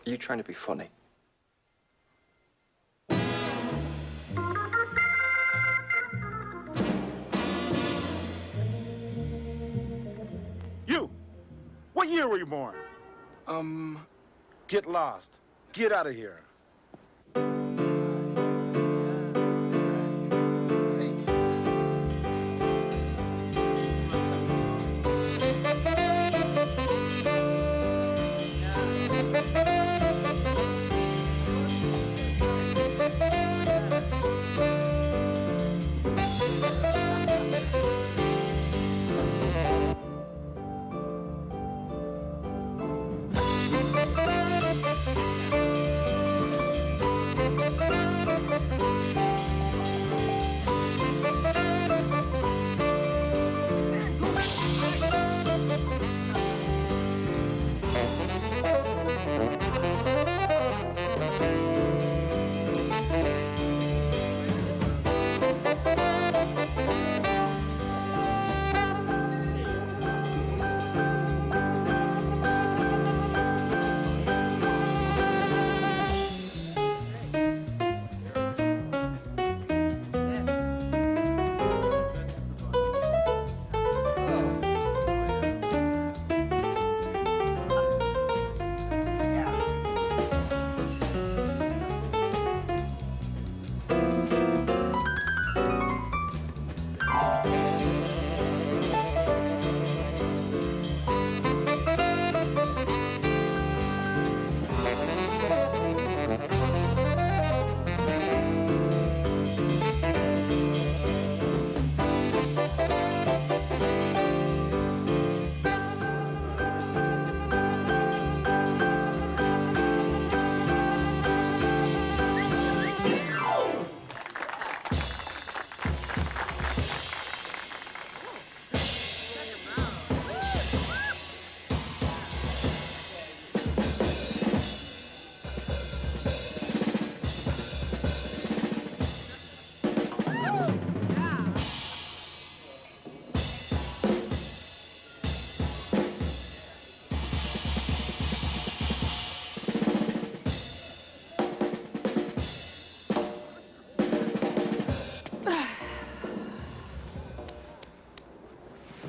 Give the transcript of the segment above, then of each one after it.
Are you trying to be funny? You! What year were you born? Get lost. Get out of here.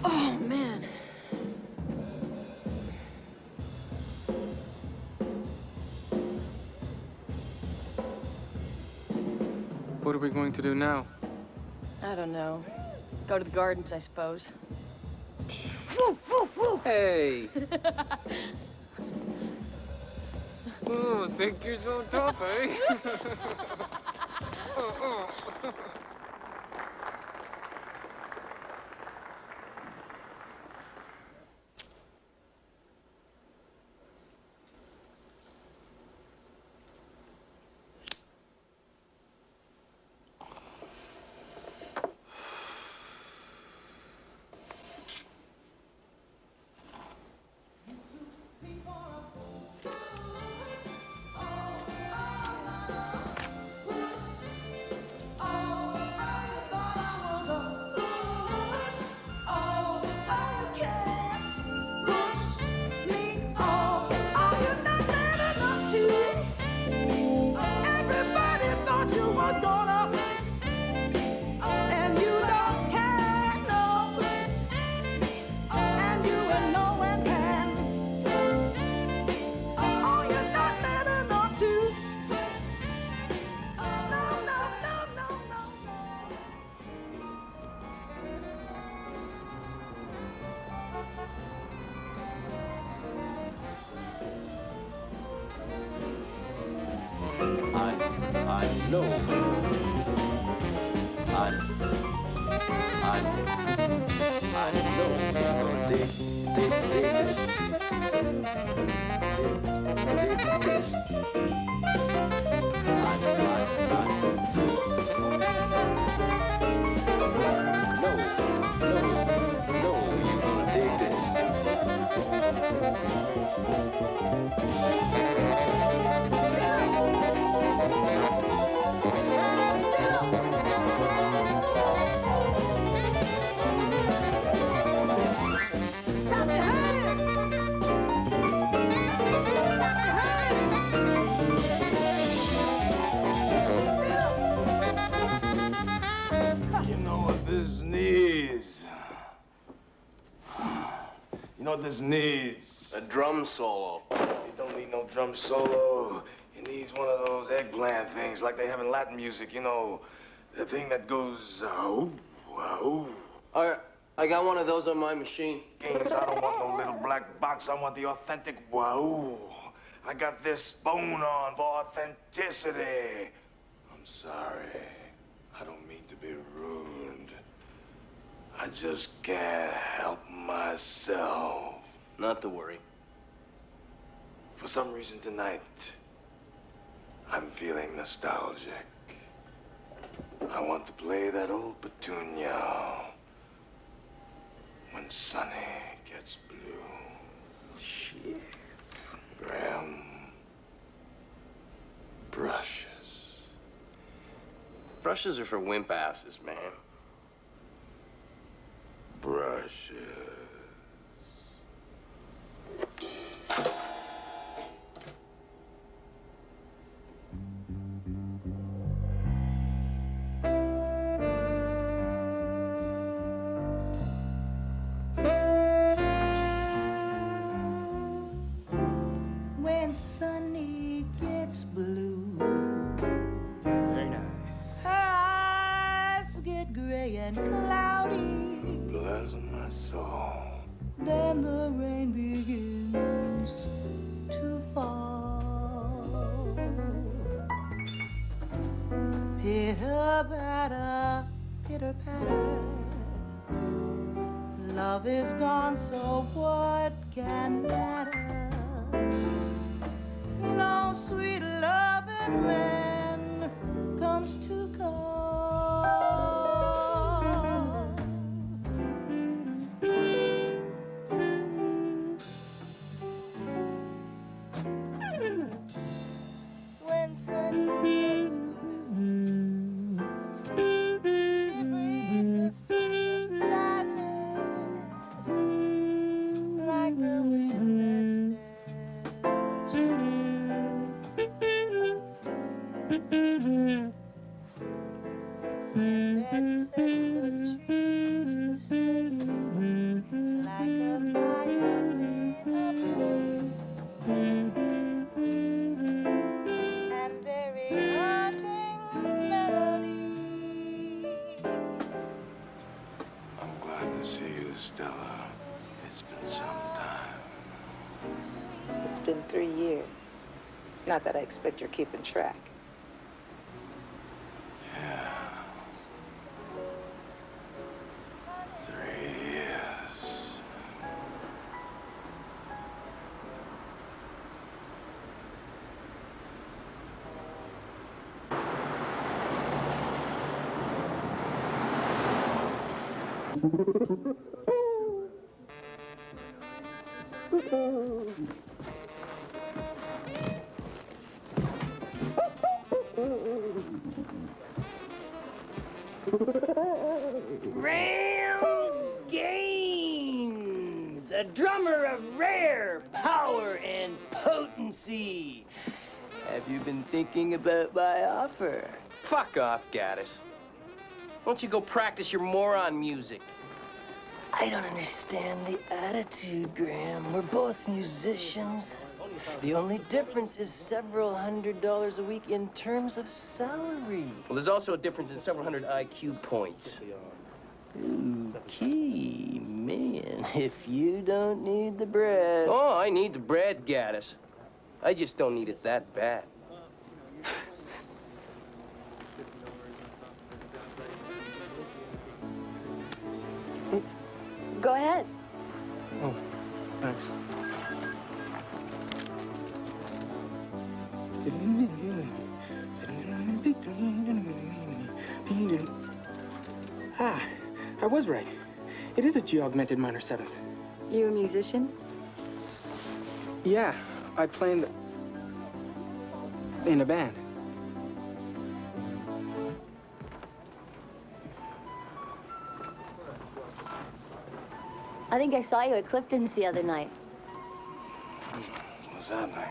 Oh, man. What are we going to do now? I don't know. Go to the gardens, I suppose. Hey! Oh, think you're so tough, eh? I know. I know you're gonna dig this. Dig this. I know you're gonna dig this. You know what this needs? A drum solo. It don't need no drum solo. It needs one of those eggplant things like they have in Latin music, you know. The thing that goes, oh. All right, I got one of those on my machine. Games, I don't want no little black box. I want the authentic wahoo. I got this bone on for authenticity. I'm sorry. I don't mean to be rude. I just can't help myself. Not to worry. For some reason tonight, I'm feeling nostalgic. I want to play that old petunia when Sonny gets blue. Shit. Graham, brushes. Brushes are for wimp asses, man. Brushes. When Sonny gets blue, Very nice. her eyes get gray and cloudy. Bless my soul. Then the rain begins to fall. Pitter patter, pitter patter. Love is gone, so what can matter? No sweet loving man comes to call. When Sonny gets blue, she breathes a sea of sadness, like the wind that stirs the trees. Wind that sets the trees to sing, like a violin ablaze. And very haunting melodies. I'm glad to see you, Stella. It's been some time. It's been 3 years. Not that I expect you're keeping track. Yeah. 3 years. Round Games, a drummer of rare power and potency. Have you been thinking about my offer? Fuck off, Gaddis. Why don't you go practice your moron music? I don't understand the attitude, Graham. We're both musicians. The only difference is several $100s a week in terms of salary. Well, there's also a difference in several hundred IQ points. Okay, man, if you don't need the bread. Oh, I need the bread, Gaddis. I just don't need it that bad. Go ahead. Oh, thanks. Ah, I was right. It is a G-augmented minor seventh. You a musician? Yeah, I play in a band. I think I saw you at Clifton's the other night. What's happening?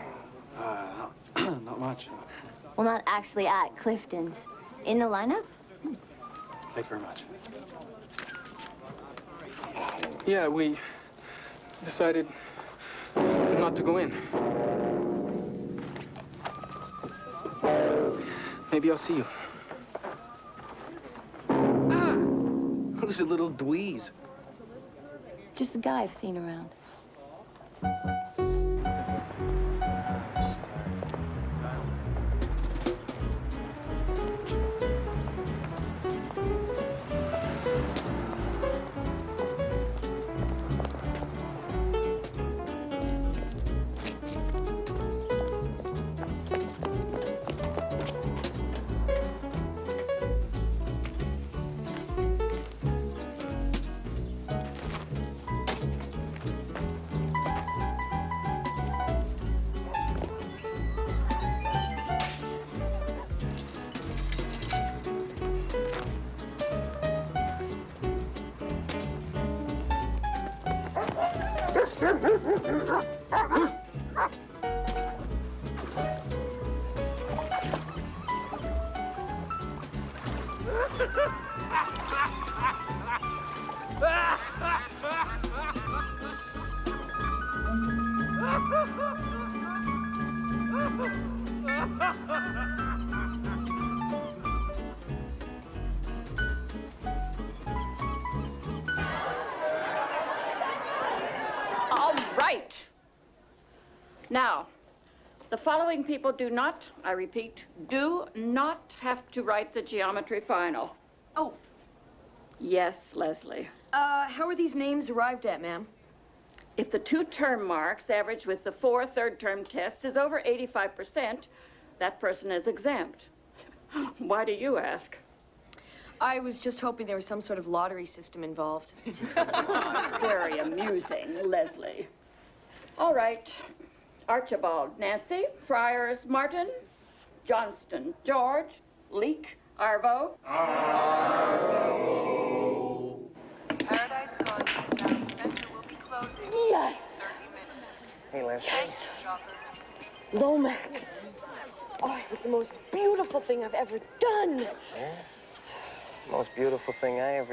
Not much. Well, not actually at Clifton's. In the lineup? Thank you very much. Yeah, we decided not to go in. Maybe I'll see you. Ah! Who's a little dweeze? Just a guy I've seen around. All right. Now, the following people do not, I repeat, do not have to write the geometry final. Oh. Yes, Leslie. How are these names arrived at, ma'am? If the 2 term marks averaged with the 4 third-term tests is over 85%, that person is exempt. Why do you ask? I was just hoping there was some sort of lottery system involved. Very amusing, Leslie. All right. Archibald, Nancy, Friars, Martin, Johnston, George, Leek, Arvo. Paradise Gardens Town Center will be closing Yes! in 30 minutes. Hey, Leslie. Yes. Shoppers. Lomax. Oh, it was the most beautiful thing I've ever done. Yeah. Most beautiful thing I ever...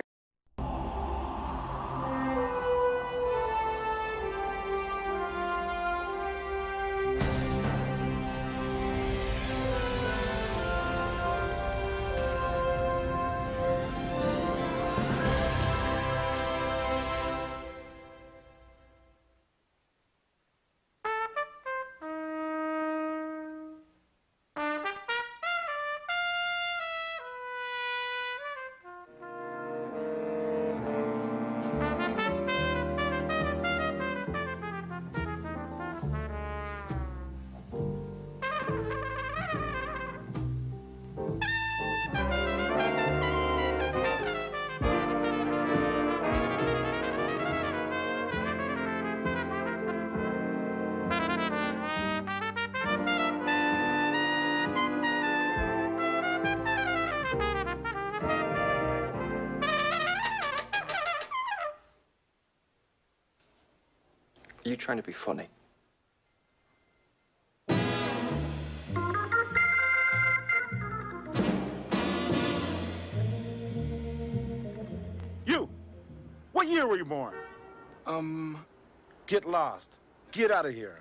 Are you trying to be funny? You! What year were you born? Get lost. Get out of here.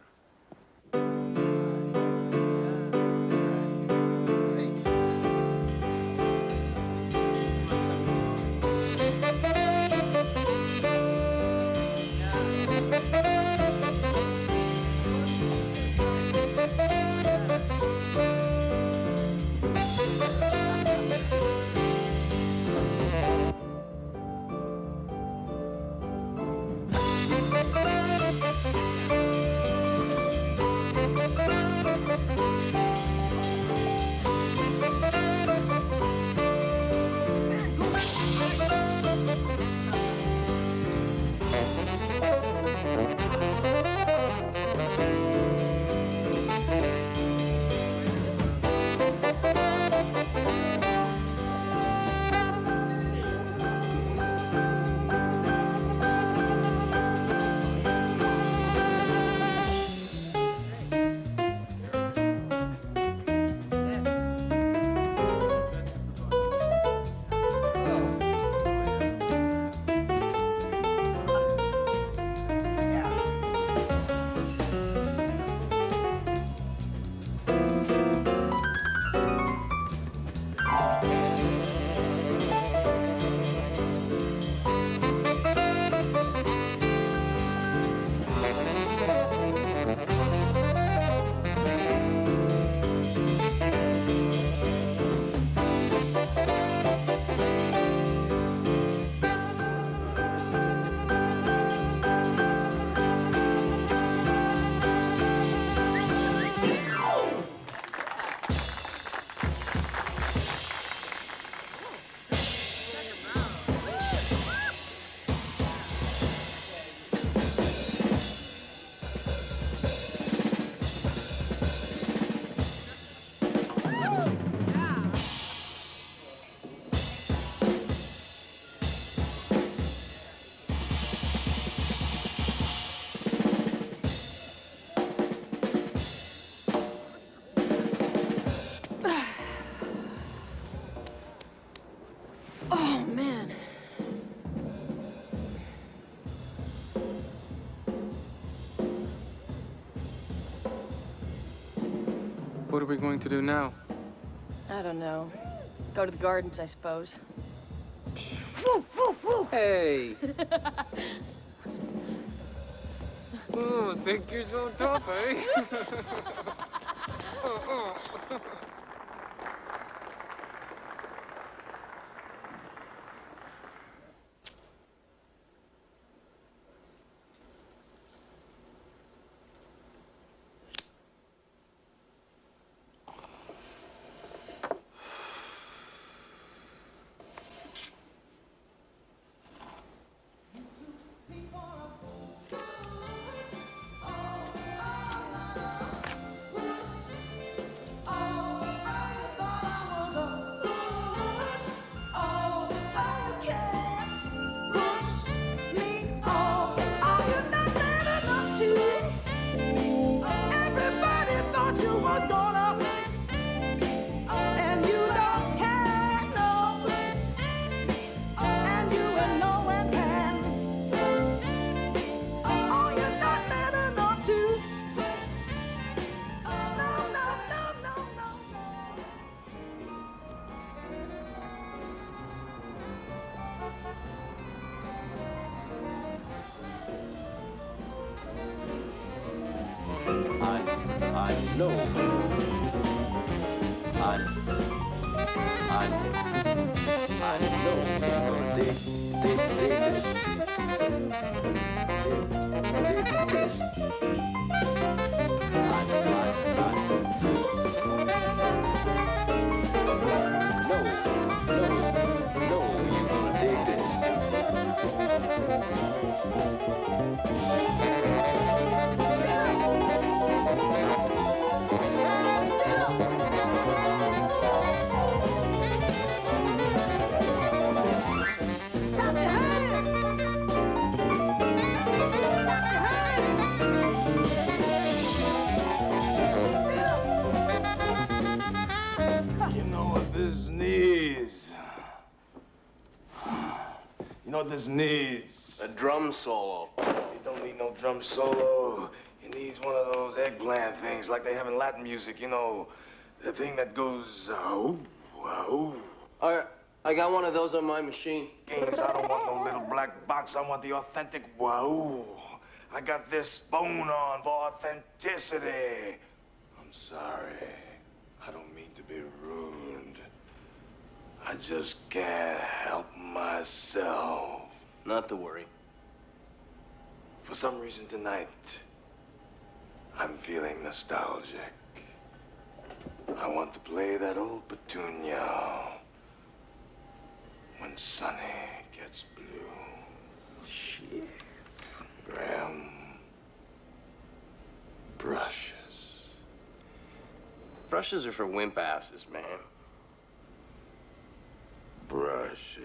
What are we going to do now? I don't know. Go to the gardens, I suppose. Hey! Oh, think you're so tough, eh? I know. I know you're gonna dig this. Dig this. No, you're gonna dig this. You know what this needs? You know what this needs? A drum solo. It don't need no drum solo. It needs one of those eggplant things like they have in Latin music, you know. The thing that goes, oh. All right, I got one of those on my machine. Games, I don't want no little black box. I want the authentic wow. I got this bone on for authenticity. I'm sorry. I don't mean to be rude. I just can't help myself. Not to worry. For some reason tonight, I'm feeling nostalgic. I want to play that old petunia when Sonny gets blue. Shit. Graham. Brushes. Brushes are for wimp asses, man. Brushes.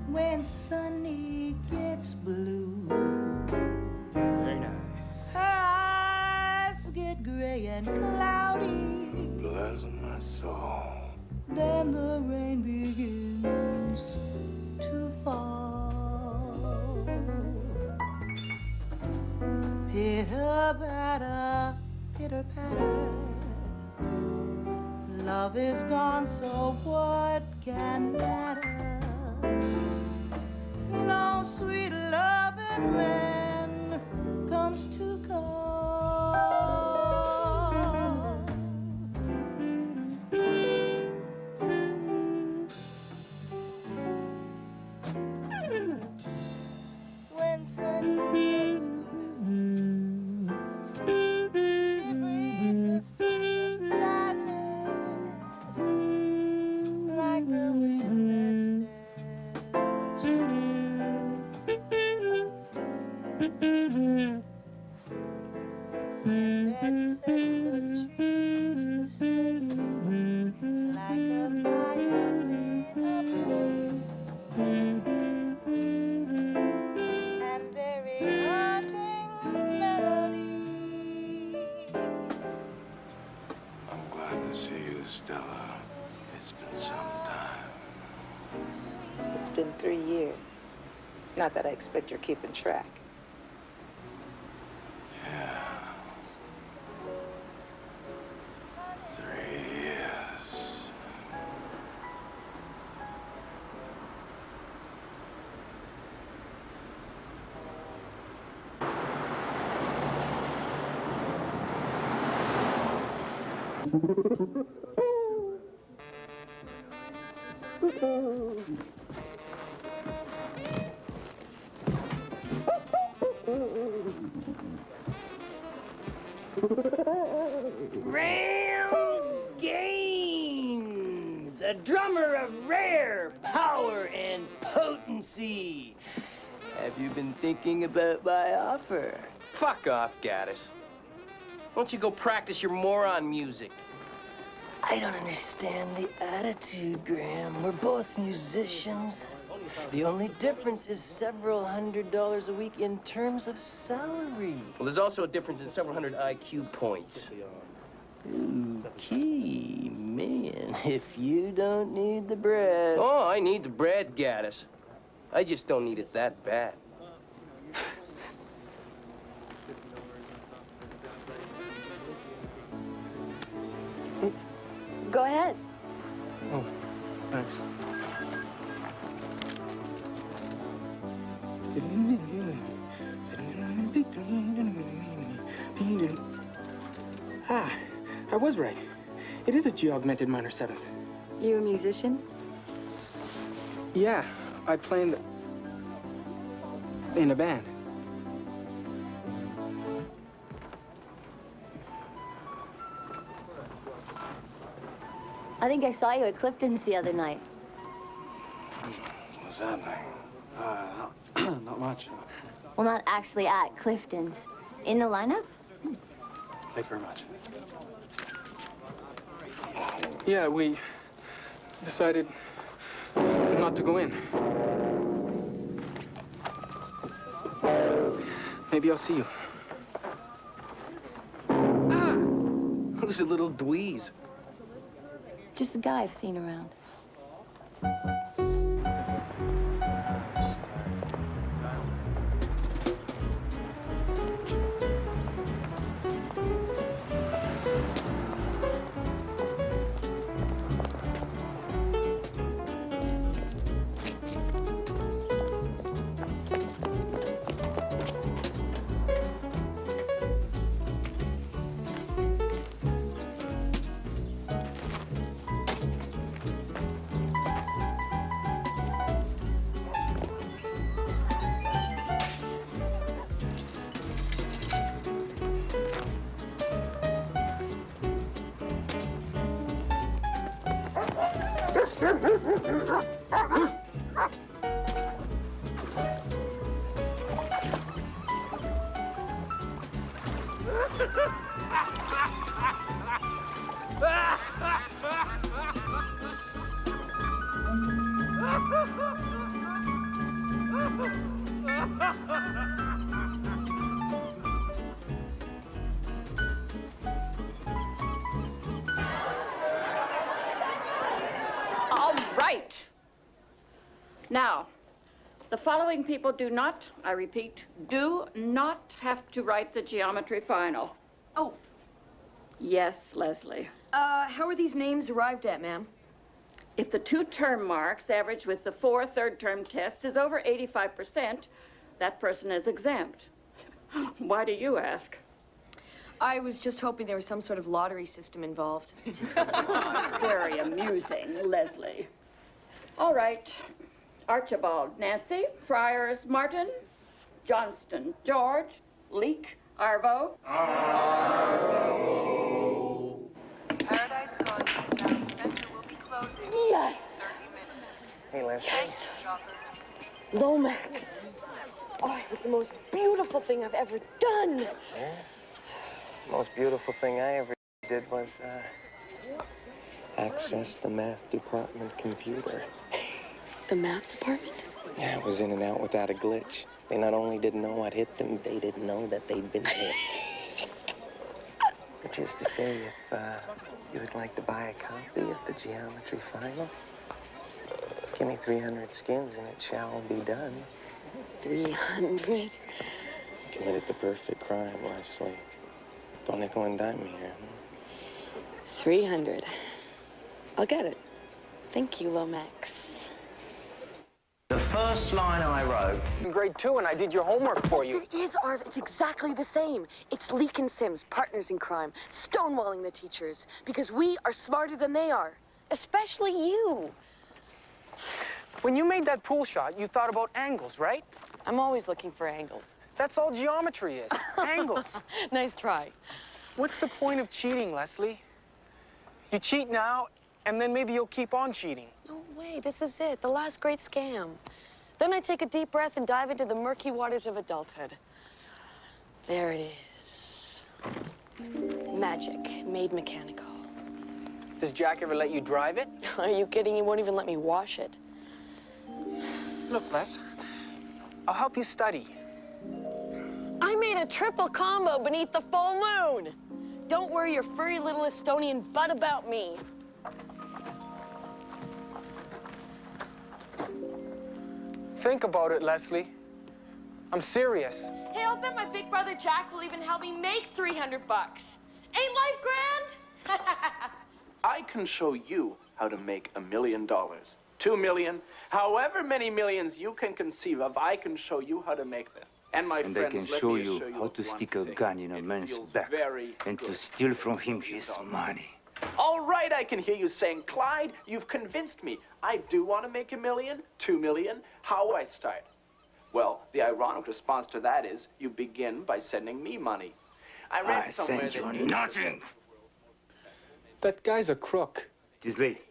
When Sonny gets blue, Very nice. her eyes get gray and cloudy. Bless my soul. Then the rain begins to fall. Pitter patter, pitter patter. Love is gone, so what can matter? No sweet loving man comes to call. When Sonny gets blue, she breathes a sea of sadness, like the wind that stirs the trees. been 3 years. Not that I expect you're keeping track. Yeah. 3 years. Ram Gaines, a drummer of rare power and potency. Have you been thinking about my offer? Fuck off, Gaddis. Why don't you go practice your moron music? I don't understand the attitude, Graham. We're both musicians. The only difference is several $100s a week in terms of salary. Well, there's also a difference in several hundred IQ points. Okay, man, if you don't need the bread. Oh, I need the bread, Gaddis. I just don't need it that bad. Go ahead. Oh, thanks. Ah, I was right. It is a G-augmented minor 7th. You a musician? Yeah, I play in a band. I think I saw you at Clifton's the other night. What's happening? Not much. Well, not actually at Clifton's. In the lineup? Thank you very much. Yeah, we decided not to go in. Maybe I'll see you. Ah! Who's a little dweeze? Just a guy I've seen around. All right. Now, the following people do not, I repeat, do not have to write the geometry final. Oh. Yes, Leslie. How are these names arrived at, ma'am? If the 2 term marks average with the 4 third-term tests is over 85%, that person is exempt. Why do you ask? I was just hoping there was some sort of lottery system involved. Very amusing, Leslie. All right. Archibald, Nancy, Friars, Martin, Johnston, George, Leek, Arvo. Paradise Gardens Town Center will be closing Yes! in 30 minutes. Hey, Leslie. Lomax. Oh, it was the most beautiful thing I've ever done. Yeah? Most beautiful thing I ever did was, access the math department computer. The math department? Yeah, it was in and out without a glitch. They not only didn't know what hit them, they didn't know that they'd been hit. Which is to say, if you would like to buy a copy of the geometry final, Give me 300 skins and it shall be done. 300? Committed the perfect crime, Leslie. Don't nickel and dime me here. 300. I'll get it. Thank you, Lomax. The first line I wrote... In grade 2, and I did your homework for you. Yes, it is, Arv. It's exactly the same. It's Leek and Sims, partners in crime, stonewalling the teachers, because we are smarter than they are. Especially you. When you made that pool shot, you thought about angles, right? I'm always looking for angles. That's all geometry is. Angles. Nice try. What's the point of cheating, Leslie? You cheat now, and then maybe you'll keep on cheating. No way. This is it. The last great scam. Then I take a deep breath and dive into the murky waters of adulthood. There it is. Magic, made mechanical. Does Jack ever let you drive it? Are you kidding? He won't even let me wash it. Look, Les, I'll help you study. I made a triple combo beneath the full moon. Don't worry your furry little Estonian butt about me. Think about it, Leslie. I'm serious. Hey, I'll bet my big brother Jack will even help me make 300 bucks. Ain't life grand? I can show you how to make $1 million, 2 million, however many millions you can conceive of, I can show you how to make this. And my And friends, I can let show me you assure how to one stick a thing. gun in a It man's feels back very and to good. steal from him his money. All right, I can hear you saying, Clyde, you've convinced me. I do want to make $1 million, 2 million. How do I start? Well, the ironic response to that is you begin by sending me money. I read somewhere send you that nothing. That guy's a crook. It is late.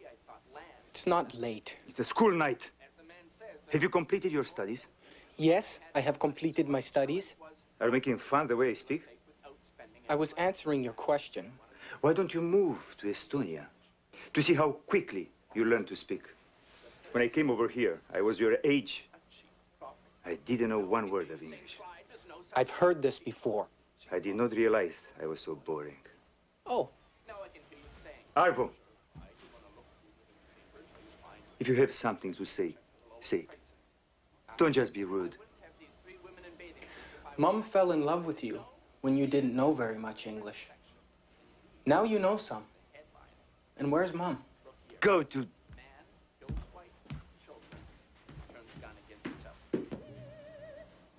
It's not late. It's a school night. Have you completed your studies? Yes, I have completed my studies. Are you making fun the way I speak? I was answering your question. Why don't you move to Estonia to see how quickly you learn to speak? When I came over here, I was your age. I didn't know one word of English. I've heard this before. I did not realize I was so boring. Oh. Arvo, if you have something to say, say it. Don't just be rude. Mom fell in love with you when you didn't know very much English. Now you know some. And where's Mom? Go to...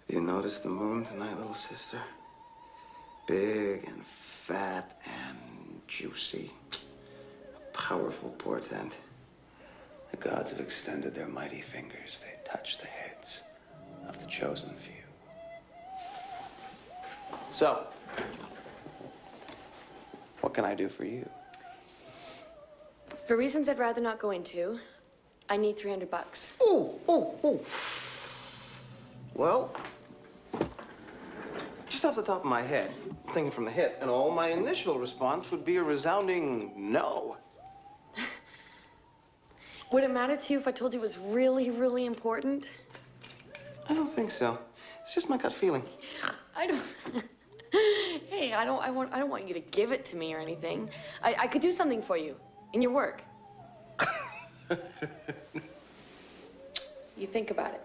You notice the moon tonight, little sister? Big and fat and juicy. A powerful portent. The gods have extended their mighty fingers. They touch the heads of the chosen few. So, what can I do for you? For reasons I'd rather not go into, I need 300 bucks. Ooh. Well, just off the top of my head, thinking from the hip and all, my initial response would be a resounding no. Would it matter to you if I told you it was really, really important? I don't think so. It's just my gut feeling. I don't... Hey, I don't want you to give it to me or anything. I could do something for you in your work. You think about it.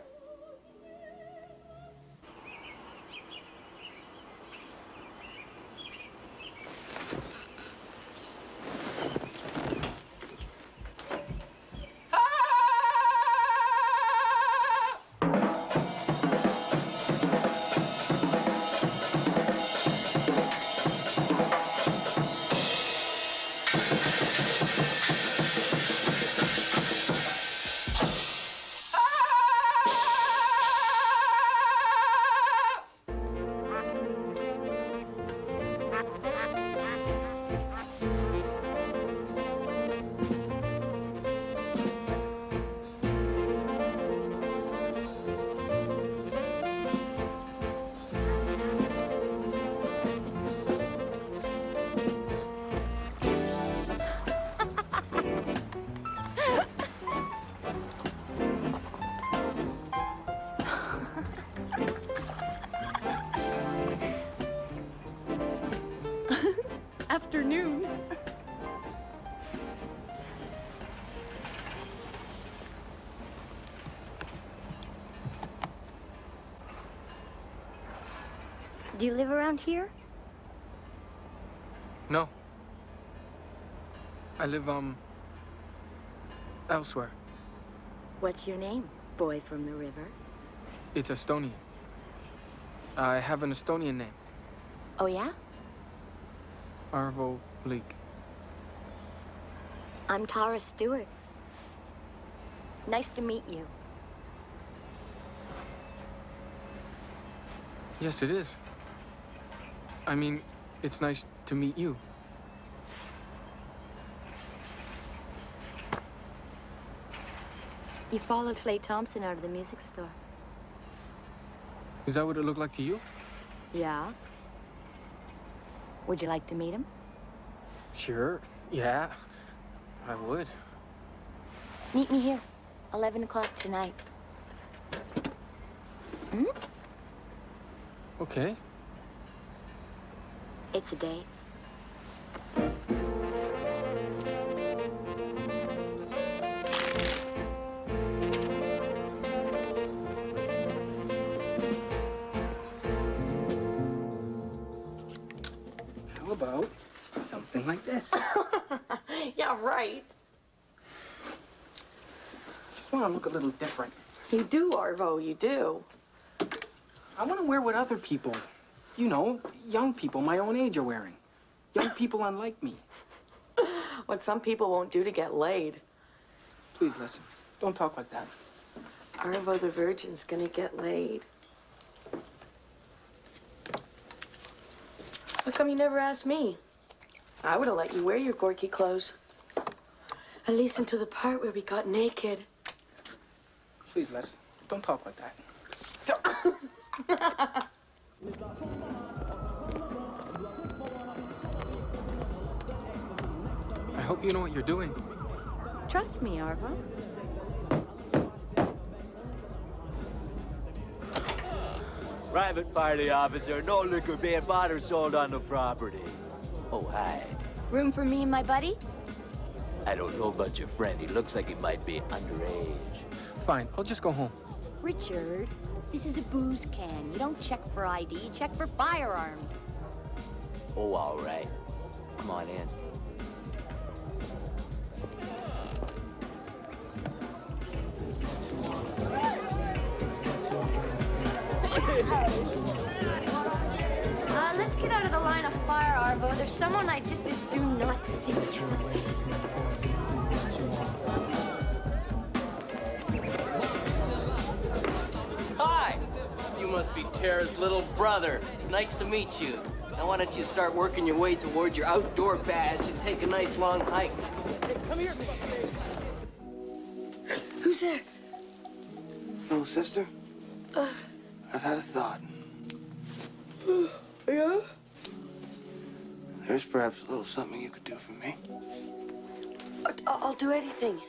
Afternoon. Do you live around here? No. I live, elsewhere. What's your name, boy from the river? It's Estonian. I have an Estonian name. Oh, yeah? Arvo Bleak. I'm Tara Stewart. Nice to meet you. Yes, it is. I mean, it's nice to meet you. You followed Slade Thompson out of the music store. Is that what it looked like to you? Yeah. Would you like to meet him? Sure. Yeah. I would. Meet me here, 11 o'clock tonight. Hmm? Okay. It's a date. How about something like this? Yeah, right. Just want to look a little different. You do, Arvo, you do. I want to wear what other people, you know, young people my own age are wearing. Young people unlike me. What some people won't do to get laid. Please listen. Don't talk like that. Arvo the Virgin's gonna get laid. How come you never asked me? I would have let you wear your Gorky clothes. At least until the part where we got naked. Please, Les, don't talk like that. I hope you know what you're doing. Trust me, Arvo. Private party officer, no liquor being bought or sold on the property. Oh, hi. Room for me and my buddy? I don't know about your friend. He looks like he might be underage. Fine, I'll just go home. Richard, this is a booze can. You don't check for ID, you check for firearms. Oh, all right. Come on in. Let's get out of the line of fire, Arvo. There's someone I'd just as soon not see. Hi! You must be Tara's little brother. Nice to meet you. Now why don't you start working your way towards your outdoor badge and take a nice long hike? Come here. Who's there? Little sister, I've had a thought. Yeah? There's perhaps a little something you could do for me. I'll do anything.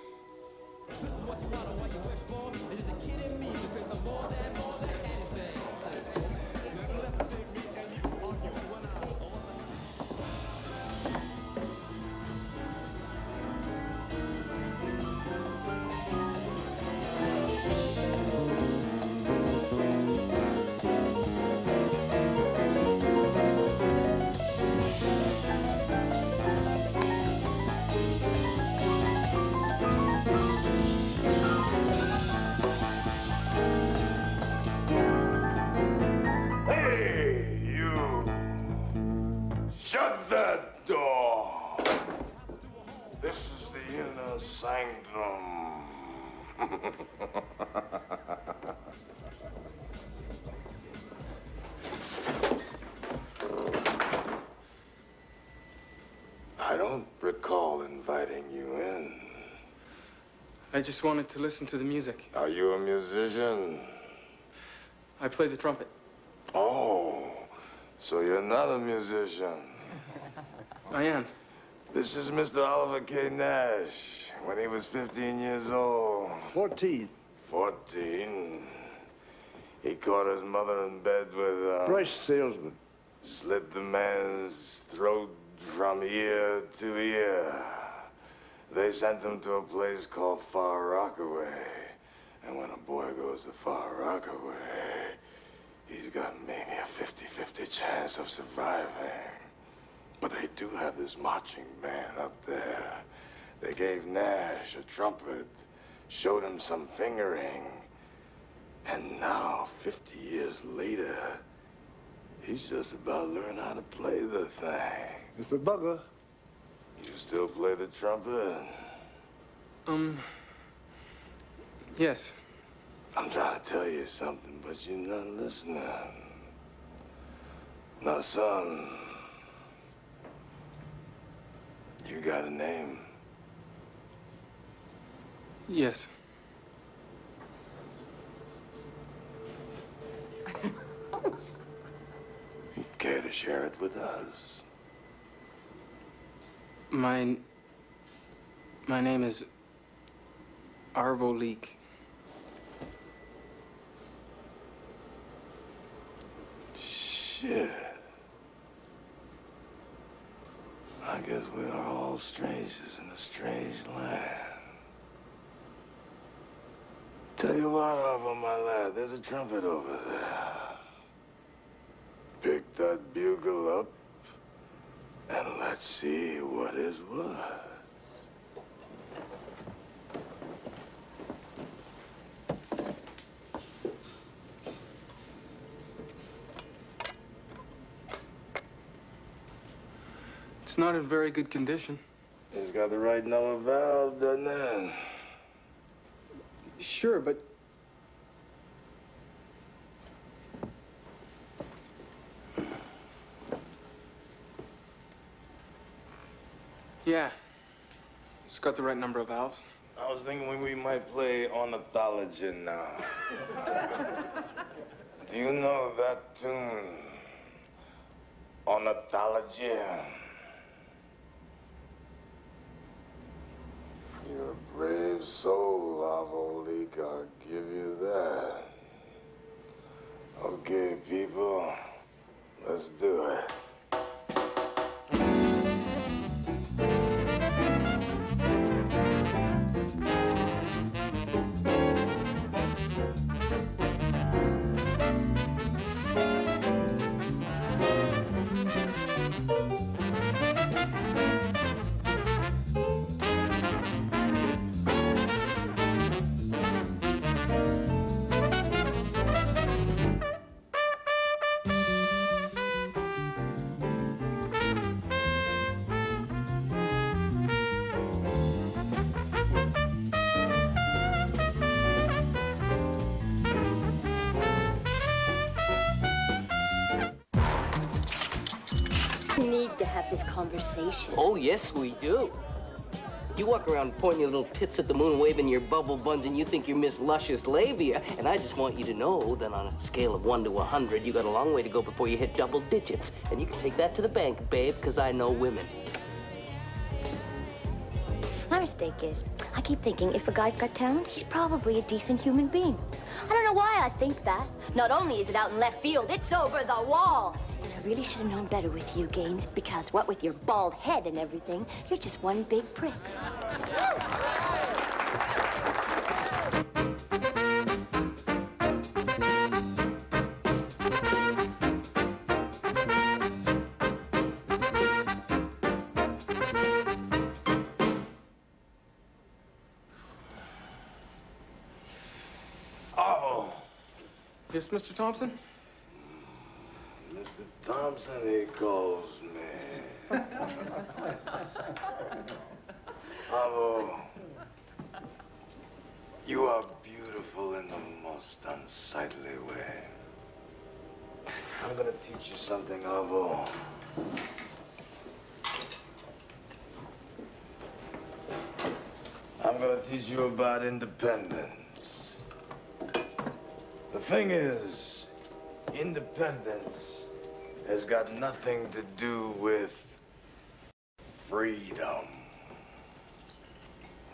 Shut that door! This is the inner sanctum. I don't recall inviting you in. I just wanted to listen to the music. Are you a musician? I play the trumpet. Oh, so you're not a musician. I am. This is Mr. Oliver K. Nash, when he was 15 years old. 14. 14. He caught his mother in bed with Brush salesman. Slit the man's throat from ear to ear. They sent him to a place called Far Rockaway. And when a boy goes to Far Rockaway, he's got maybe a 50-50 chance of surviving. But they do have this marching band up there. They gave Nash a trumpet, showed him some fingering, and now, 50 years later, he's just about to learn how to play the thing. Mr. Bugger. You still play the trumpet? Yes. I'm trying to tell you something, but you're not listening. Now, son, you got a name? Yes. Care to share it with us? My name is Arvo Leek. Shit. I guess we are all strangers in a strange land. Tell you what, Arvo, my lad, there's a trumpet over there. Pick that bugle up, and let's see what is what. It's not in very good condition. It's got the right number of valves, doesn't it? Sure, but... Yeah. It's got the right number of valves. I was thinking we might play ornithology now. Do you know that tune? Ornithology? You're a brave soul, Arvo Leek, I'll give you that. Okay, people, let's do it. Need to have this conversation. Oh, yes, we do. You walk around pointing your little tits at the moon, waving your bubble buns, and you think you're Miss Luscious Labia. And I just want you to know that on a scale of 1 to 100, you got a long way to go before you hit double digits. And you can take that to the bank, babe, because I know women. My mistake is, I keep thinking if a guy's got talent, he's probably a decent human being. I don't know why I think that. Not only is it out in left field, it's over the wall. And I really should have known better with you, Gaines, because what with your bald head and everything, you're just one big prick. Arvo. Yes, Mr. Thompson? Mr. Thompson, he calls me. Arvo, you are beautiful in the most unsightly way. I'm gonna teach you something, Arvo. I'm gonna teach you about independence. The thing is, independence has got nothing to do with freedom.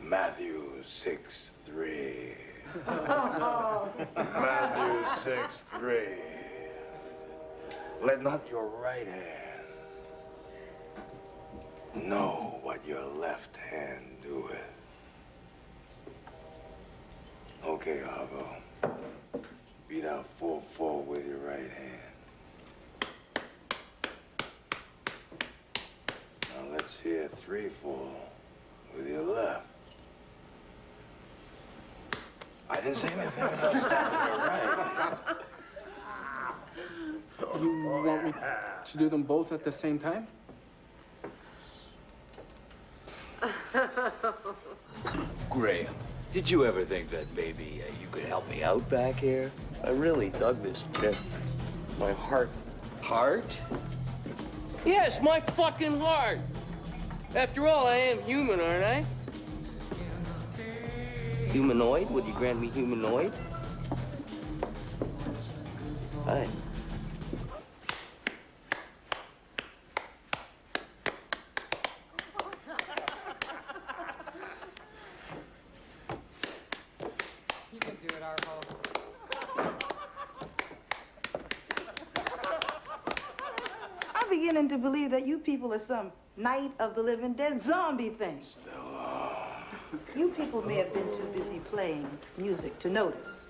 Matthew 6:3. Matthew 6:3. Let not your right hand know what your left hand doeth. Okay, Arvo. Beat out 4-4 with your right hand. tier 3 full with your left. I didn't say anything about stopping her right. You want me to do them both at the same time? Graham, did you ever think that maybe you could help me out back here? I really dug this trip. My heart. Heart? Yes, my fucking heart. After all, I am human, aren't I? Humanoid? Would you grant me humanoid? Aye. You can do it, Arvo. I'm beginning to believe that you people are some Night of the Living Dead zombie thing. You people may have been too busy playing music to notice,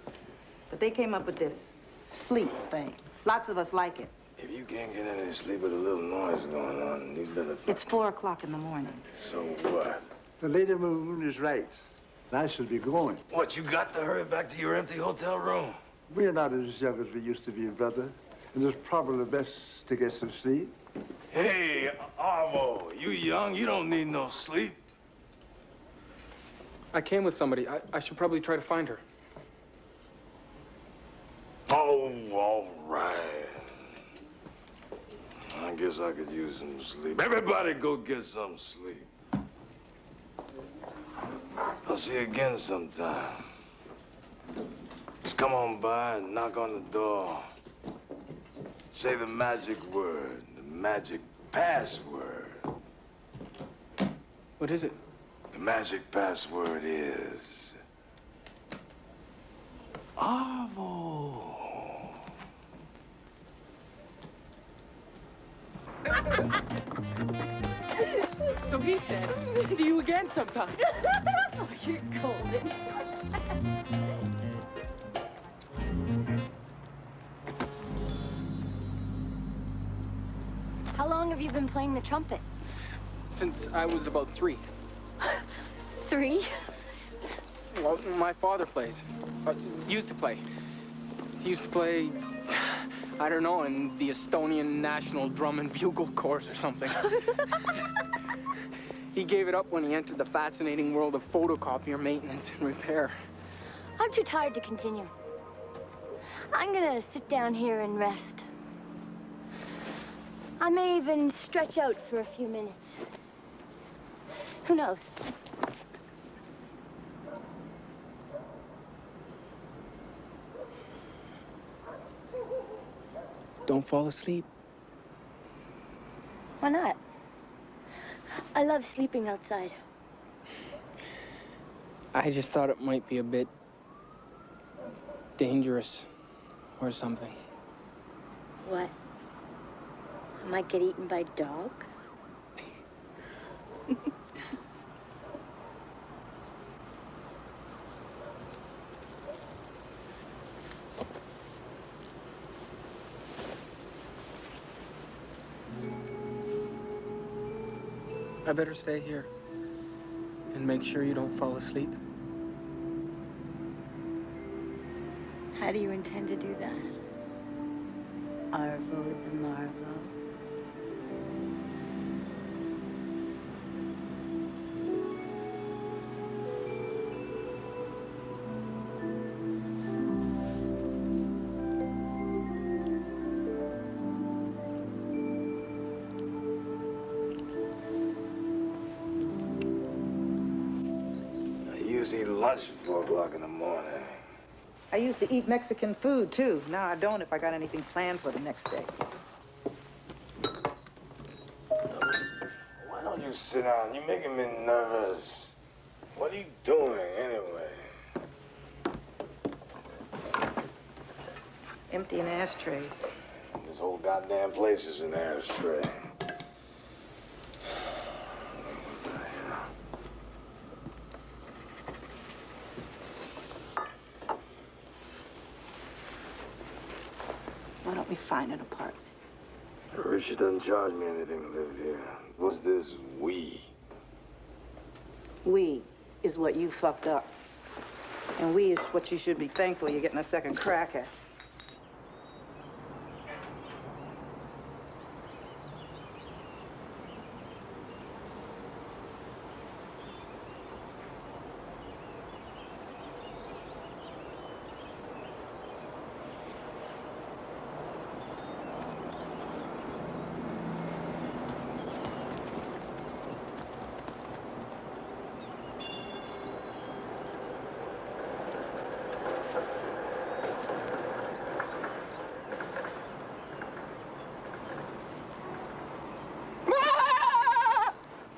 but they came up with this sleep thing. Lots of us like it. If you can't get any sleep with a little noise going on, you better... It's 4 o'clock in the morning. So what? The Lady Moon is right. I should be going. What, you got to hurry back to your empty hotel room? We're not as young as we used to be, brother. And it's probably best to get some sleep. Hey, Arvo, you young, you don't need no sleep. I came with somebody. I should probably try to find her. Oh, all right. I guess I could use some sleep. Everybody go get some sleep. I'll see you again sometime. Just come on by and knock on the door. Say the magic word, the magic password. What is it? The magic password is... Arvo. So he said, see you again sometime. Oh, you're golden. How long have you been playing the trumpet? Since I was about 3. 3? Well, my father plays. Used to play. He used to play, I don't know, in the Estonian National Drum and Bugle Corps or something. He gave it up when he entered the fascinating world of photocopier maintenance and repair. I'm too tired to continue. I'm gonna sit down here and rest. I may even stretch out for a few minutes. Who knows? Don't fall asleep. Why not? I love sleeping outside. I just thought it might be a bit dangerous or something. What? I might get eaten by dogs? I better stay here and make sure you don't fall asleep. How do you intend to do that? Arvo the Marvo. Eat lunch at 4 o'clock in the morning. I used to eat Mexican food, too. Now I don't if I got anything planned for the next day. Why don't you sit down? You're making me nervous. What are you doing, anyway? Emptying ashtrays. This whole goddamn place is an ashtray. Why don't we find an apartment? Richard doesn't charge me anything to live here. What's this we? We is what you fucked up. And we is what you should be thankful you're getting a second crack at.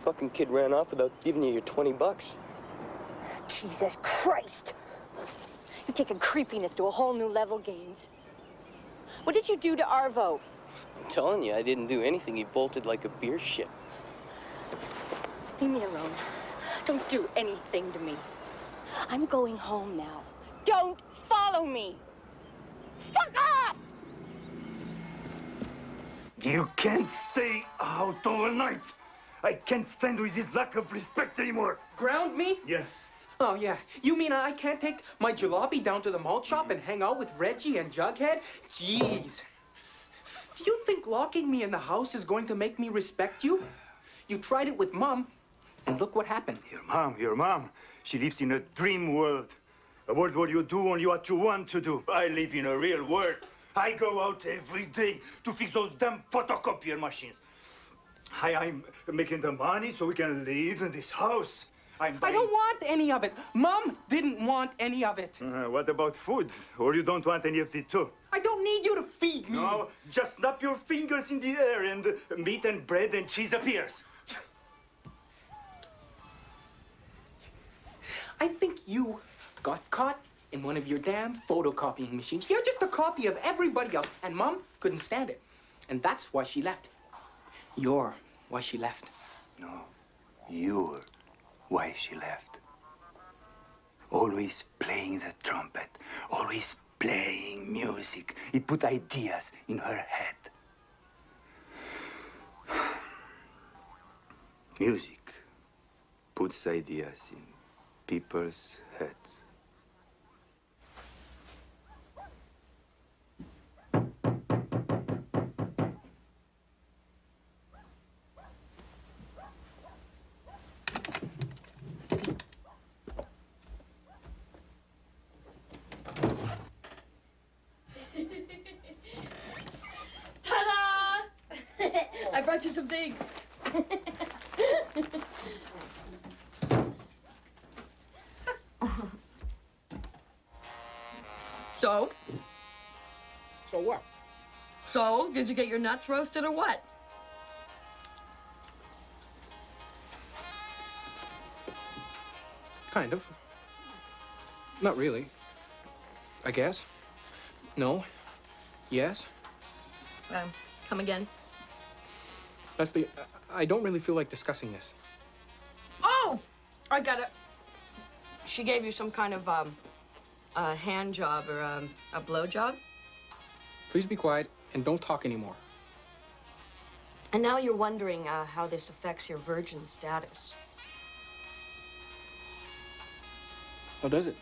Fucking kid ran off without giving you your 20 bucks. Jesus Christ! You're taking creepiness to a whole new level, Gaines. What did you do to Arvo? I'm telling you, I didn't do anything. He bolted like a beer ship. Leave me alone. Don't do anything to me. I'm going home now. Don't follow me! Fuck off! You can't stay out all night. I can't stand with this lack of respect anymore. Ground me? Yeah. Oh, yeah. You mean I can't take my jalopy down to the malt shop and hang out with Reggie and Jughead? Jeez. Do you think locking me in the house is going to make me respect you? You tried it with Mom, and look what happened. Your mom, she lives in a dream world. A world where you do only what you want to do. I live in a real world. I go out every day to fix those damn photocopier machines. I'm making the money so we can live in this house. I don't want any of it. Mom didn't want any of it. What about food? Or you don't want any of it too? I don't need you to feed me. No, just snap your fingers in the air and meat and bread and cheese appears. I think you got caught in one of your damn photocopying machines. You're just a copy of everybody else. And Mom couldn't stand it. And that's why she left. You're why she left. No, you're why she left. Always playing the trumpet, always playing music. It put ideas in her head. Music puts ideas in people's heads. I brought you some things. So? So what? So, did you get your nuts roasted or what? Kind of. Not really. I guess. No. Yes. Come again. Leslie, I don't really feel like discussing this. Oh! I got it. She gave you some kind of, a hand job or a blow job? Please be quiet and don't talk anymore. And now you're wondering how this affects your virgin status. How does it?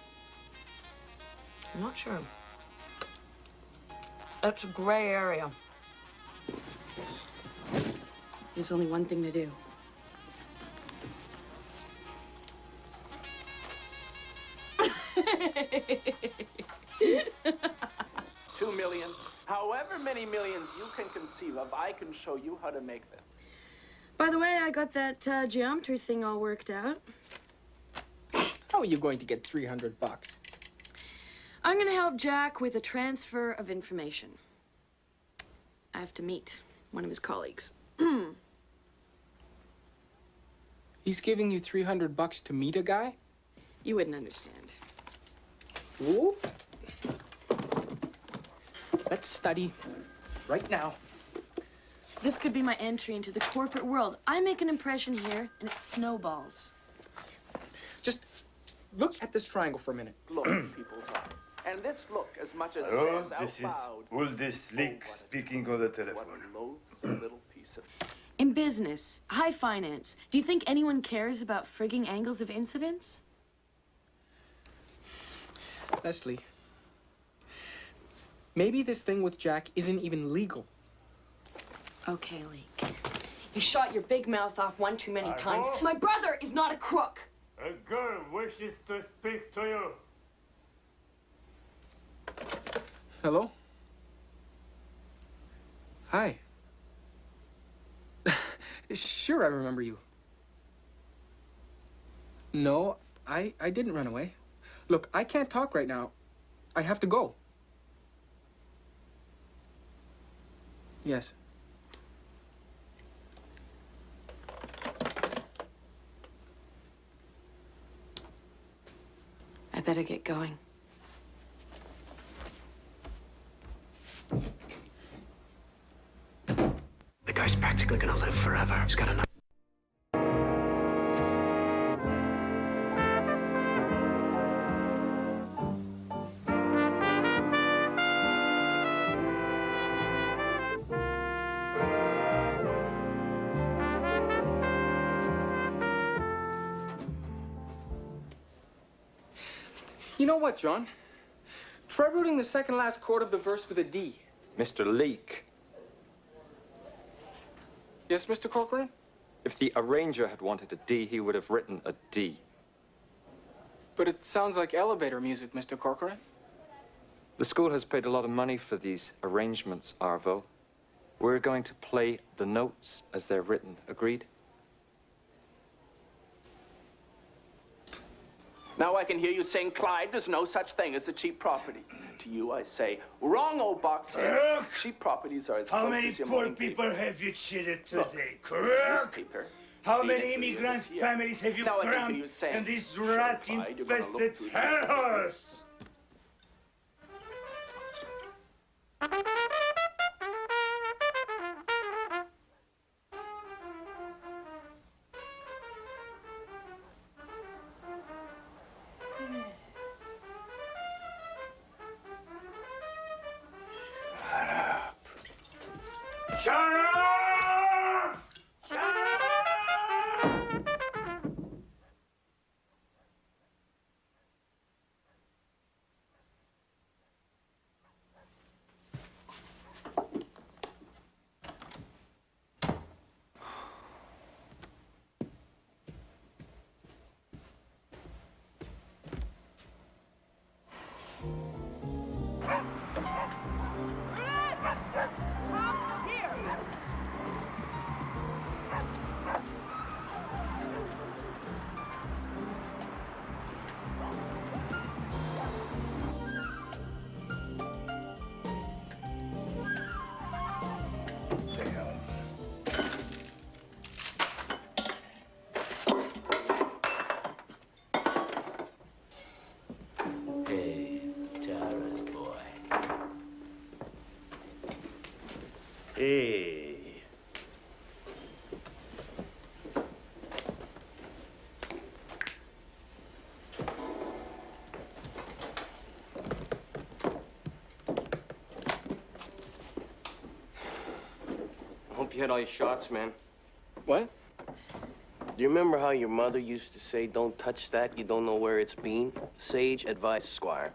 I'm not sure. That's a gray area. There's only one thing to do. $2 million. However many millions you can conceive of, I can show you how to make them. By the way, I got that geometry thing all worked out. How are you going to get 300 bucks? I'm gonna help Jack with a transfer of information. I have to meet one of his colleagues. He's giving you 300 bucks to meet a guy? You wouldn't understand. Ooh. Let's study right now. This could be my entry into the corporate world. I make an impression here, and it snowballs. Just look at this triangle for a minute. Look in people's eyes. And this look, as much as Hello, says out this is loud, Ulrich Slick speaking on the telephone. a little piece of... In business, high finance, do you think anyone cares about frigging angles of incidence? Leslie, maybe this thing with Jack isn't even legal. Okay, Leek. You shot your big mouth off one too many times. My brother is not a crook. A girl wishes to speak to you. Hello? Hi. Sure, I remember you. No, I didn't run away. Look, I can't talk right now. I have to go. Yes. I better get going. The guy's practically gonna live forever. He's got enough. You know what, John? Try rooting the second last chord of the verse with a D. Mr. Leek, Yes, Mr. Corcoran? if the arranger had wanted a D, he would have written a D. But it sounds like elevator music, Mr. Corcoran. The school has paid a lot of money for these arrangements, Arvo. We're going to play the notes as they're written. Agreed? Now I can hear you saying, Clyde, there's no such thing as a cheap property. To you, I say, wrong, old boxhead. Cheap properties are as How close many as your poor morning people paper. have you cheated Look, today? Crook! newspaper, How feed many it to you immigrants' this year. families have you Now I can hear crammed you saying, in this Clyde, you're gonna look rat-infested through hell house? Shut up! Shut up! Hey, Tara's boy. Hey. I hope you had all your shots, man. What? Do you remember how your mother used to say, don't touch that, you don't know where it's been? Sage advice, Squire.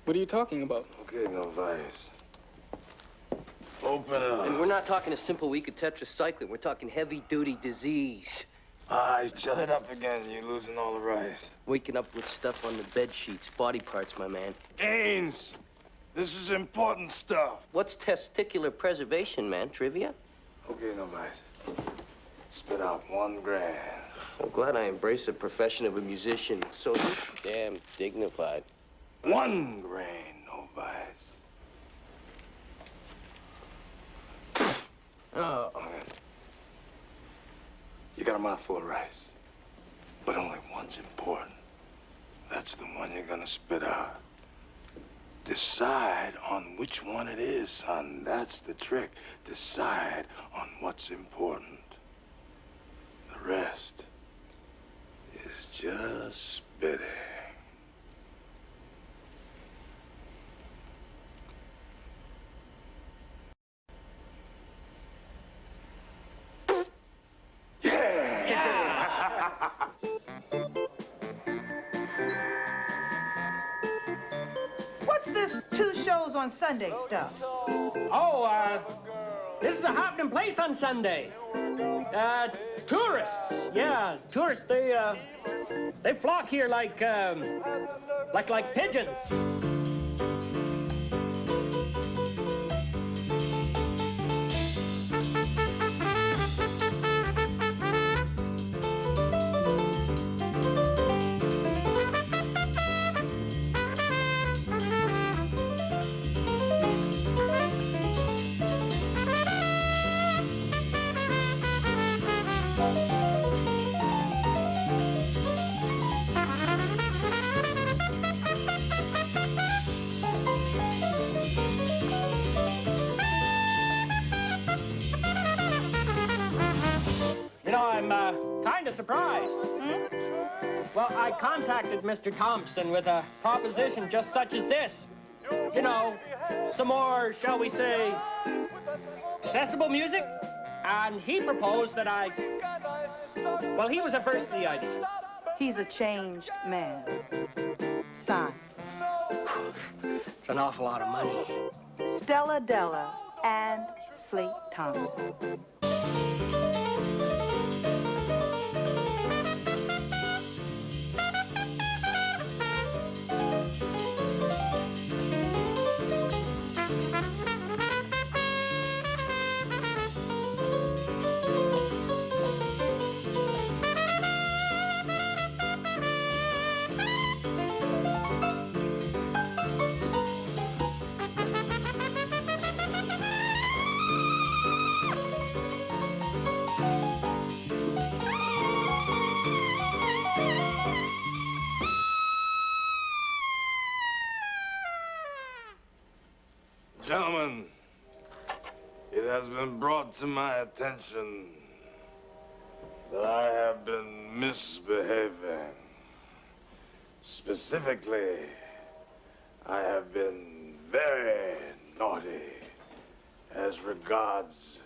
What are you talking about? Okay, no vice. Open up. And we're not talking a simple week of tetracycline. We're talking heavy-duty disease. Shut it up again. You're losing all the rice. Waking up with stuff on the bed sheets, body parts, my man. Ains, this is important stuff. What's testicular preservation, man? Trivia? Okay, no vice. Spit out $1 grand. I'm glad I embrace the profession of a musician. So damn dignified. $1 grand, no vice. Oh. You got a mouthful of rice, but only one's important. That's the one you're gonna spit out. Decide on which one it is, son. That's the trick. Decide on what's important. The rest is just spitting. on Sunday stuff? Oh, this is a happening place on Sunday. Tourists. Yeah, tourists, they flock here like pigeons. You know, I'm kind of surprised. Well, I contacted Mr. Thompson with a proposition just such as this. You know, some more, shall we say, accessible music? And he proposed that well, he was averse to the idea. He's a changed man. Son. It's an awful lot of money. Stella Della and Slate Thompson. Gentlemen, it has been brought to my attention that I have been misbehaving. Specifically, I have been very naughty as regards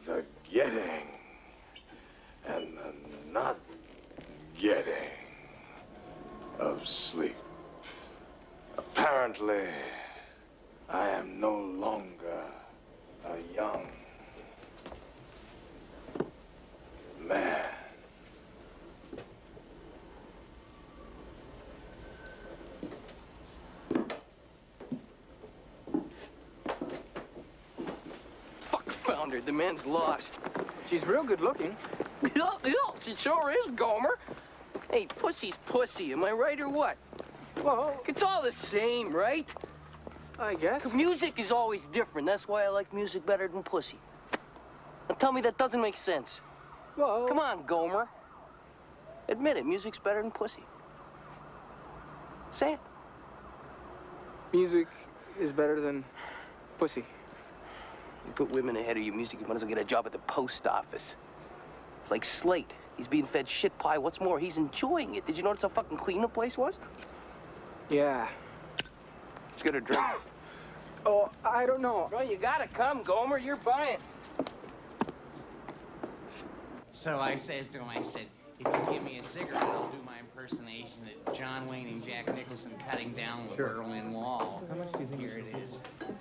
the getting and the not getting of sleep. Apparently, I am no longer a young man. Fuck found her. The man's lost. She's real good looking. She sure is, Gomer. Hey, pussy's pussy. Am I right or what? Well, it's all the same, right? I guess. Music is always different. That's why I like music better than pussy. Now tell me that doesn't make sense. Well... Come on, Gomer. Admit it, music's better than pussy. Say it. Music is better than pussy. You put women ahead of your music, you might as well get a job at the post office. It's like Slate. He's being fed shit pie. What's more, he's enjoying it. Did you notice how fucking clean the place was? Yeah. Let's get a drink. Oh, I don't know. Well, you gotta come, Gomer. You're buying. So I says to him, I said, if you give me a cigarette, I'll do my impersonation of John Wayne and Jack Nicholson cutting down the Berlin Wall. How much do you think? Here it is.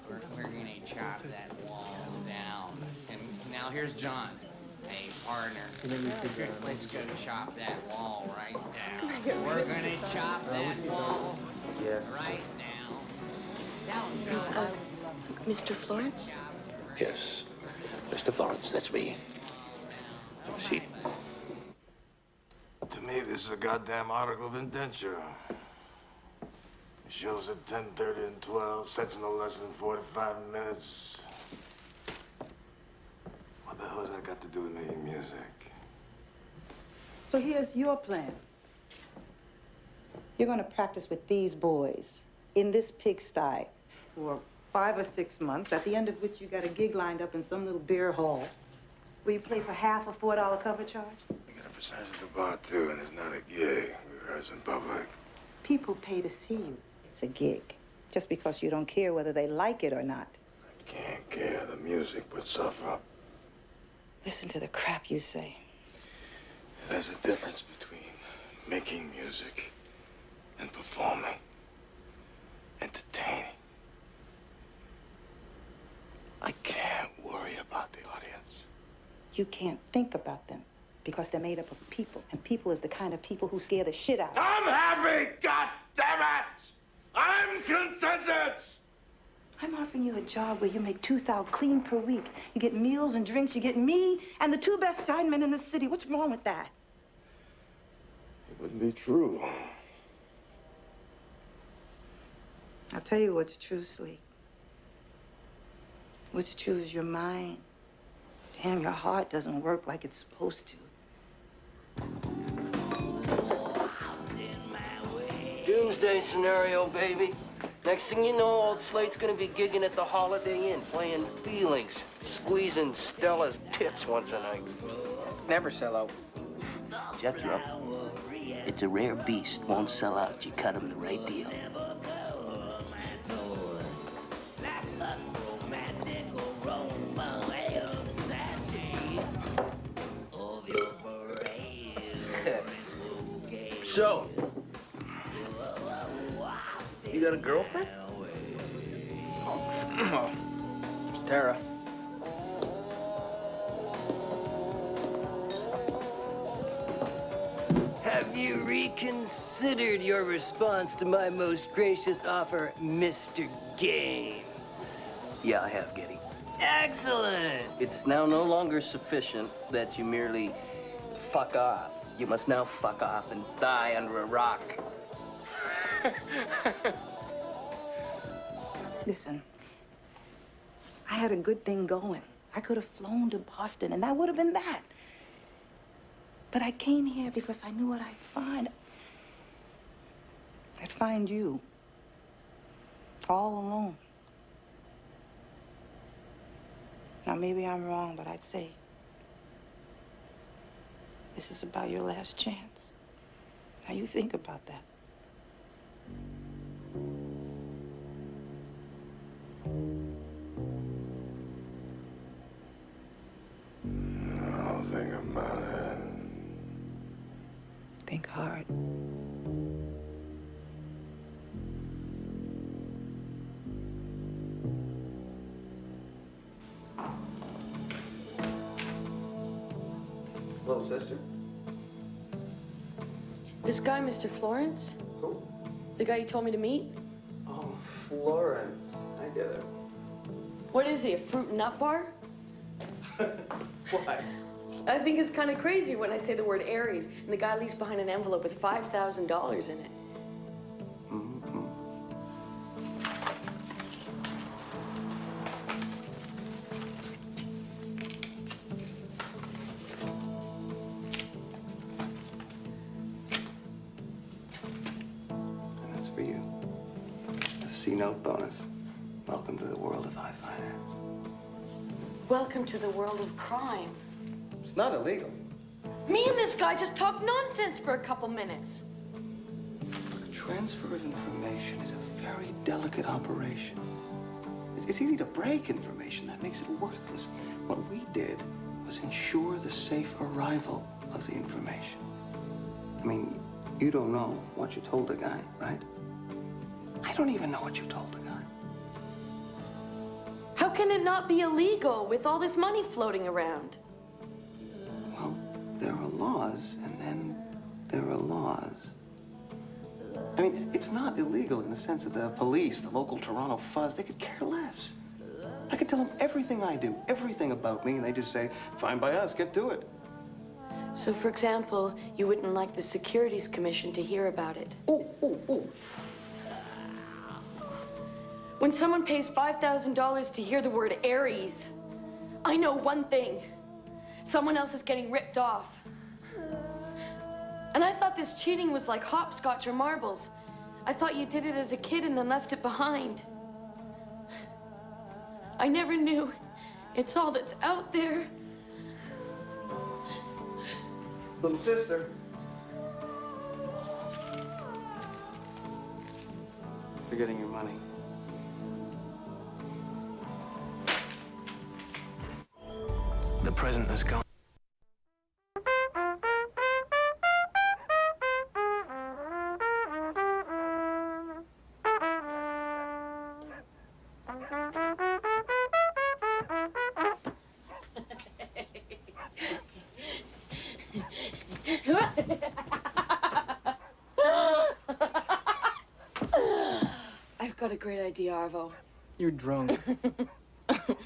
We're gonna chop that wall down. And now here's John. Hey, partner, let's go chop that wall right down. We're gonna chop that wall right now. Mr. Florence? Yes, Mr. Florence, that's me. See? To me, this is a goddamn article of indenture. It shows at 10:30 and 12, sets no less than 45 minutes. What the hell has that got to do with making music? So here's your plan. You're going to practice with these boys in this pigsty for 5 or 6 months, at the end of which you got a gig lined up in some little beer hall where you play for half a $4 cover charge. We got a percentage of the bar, too, and it's not a gig. We rehearse in public. People pay to see you. It's a gig, just because you don't care whether they like it or not. I can't care. The music would suffer. Listen to the crap you say. There's a difference between making music and performing, entertaining. You can't think about them because they're made up of people, and people is the kind of people who scare the shit out of you. I'm happy, goddammit! I'm contented! I'm offering you a job where you make $2,000 clean per week. You get meals and drinks, you get me and the 2 best sidemen in the city. What's wrong with that? It wouldn't be true. I'll tell you what's true, Sleek. What's true is your mind. Damn, your heart doesn't work like it's supposed to. Doomsday scenario, baby. Next thing you know, old Slate's gonna be gigging at the Holiday Inn, playing Feelings, squeezing Stella's tits once a night. Never sell out. Jethro, it's a rare beast. Won't sell out if you cut him the right deal. So, you got a girlfriend? Oh, it's Tara. Have you reconsidered your response to my most gracious offer, Mr. Gaines? Yeah, I have, Getty. Excellent! It's now no longer sufficient that you merely fuck off. You must now fuck off and die under a rock. Listen, I had a good thing going. I could have flown to Boston, and that would have been that. But I came here because I knew what I'd find. I'd find you. All alone. Now, maybe I'm wrong, but I'd say this is about your last chance. Now, you think about that. I'll think about it. Think hard. Little sister? This guy, Mr. Florence? Who? The guy you told me to meet? Oh, Florence. I get it. What is he, a fruit and nut bar? Why? I think it's kind of crazy when I say the word Aries, and the guy leaves behind an envelope with $5,000 in it. Mm-hmm. And that's for you. A C-note bonus. Welcome to the world of high finance. Welcome to the world of crime. It's not illegal. Me and this guy just talked nonsense for a couple minutes. Transfer of information is a very delicate operation. It's easy to break information. That makes it worthless. What we did was ensure the safe arrival of the information. I mean, you don't know what you told the guy, right? I don't even know what you told the guy. How can it not be illegal with all this money floating around? Well, there are laws, and then there are laws. I mean, it's not illegal in the sense that the police, the local Toronto fuzz, they could care less. I could tell them everything I do, everything about me, and they just say, fine by us, get to it. So, for example, you wouldn't like the Securities Commission to hear about it. Oh. When someone pays $5,000 to hear the word Aries, I know one thing. Someone else is getting ripped off. And I thought this cheating was like hopscotch or marbles. I thought you did it as a kid and then left it behind. I never knew. It's all that's out there. Little sister. You're getting your money. The present is gone. great idea, Arvo. You're drunk. Do you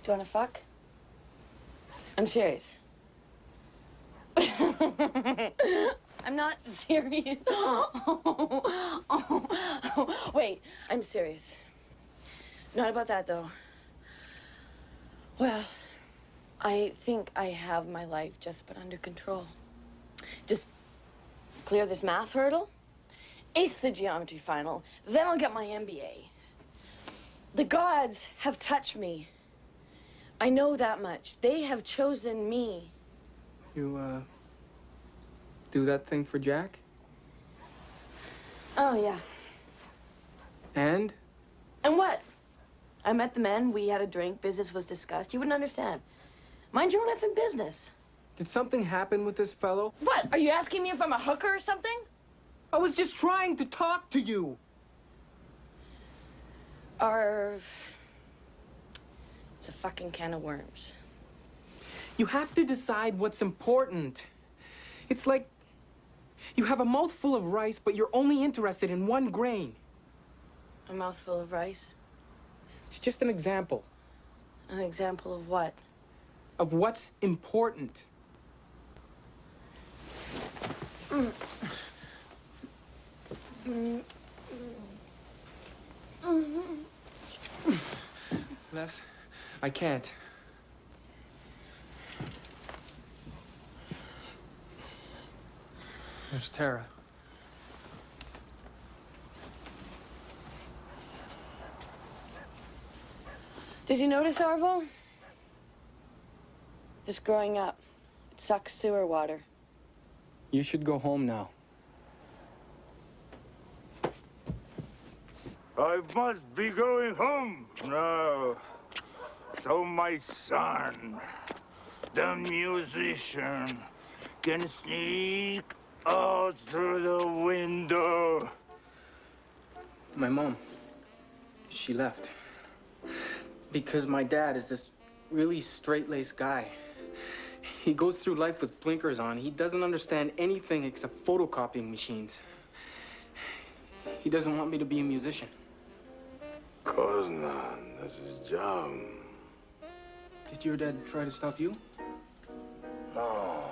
want to fuck? I'm serious. I'm not serious. Wait, I'm serious. Not about that, though. Well, I think I have my life just but under control. Just clear this math hurdle, ace the geometry final, then I'll get my MBA. The gods have touched me. I know that much. They have chosen me. You, do that thing for Jack? Oh, yeah. And? And what? I met the men, we had a drink, business was discussed. You wouldn't understand. Mind your own effing business. Did something happen with this fellow? What? Are you asking me if I'm a hooker or something? I was just trying to talk to you. It's a fucking can of worms. You have to decide what's important. It's like you have a mouthful of rice, but you're only interested in one grain. A mouthful of rice? It's just an example. An example of what? Of what's important. Les, I can't. There's Tara. Did you notice, Arvo? Just growing up, it sucks sewer water. You should go home now. I must be going home now. So my son, the musician, can sneak out through the window. My mom, she left. Because my dad is this really straight-laced guy. He goes through life with blinkers on. He doesn't understand anything except photocopying machines. He doesn't want me to be a musician. Of course not. That's his job. Did your dad try to stop you? No.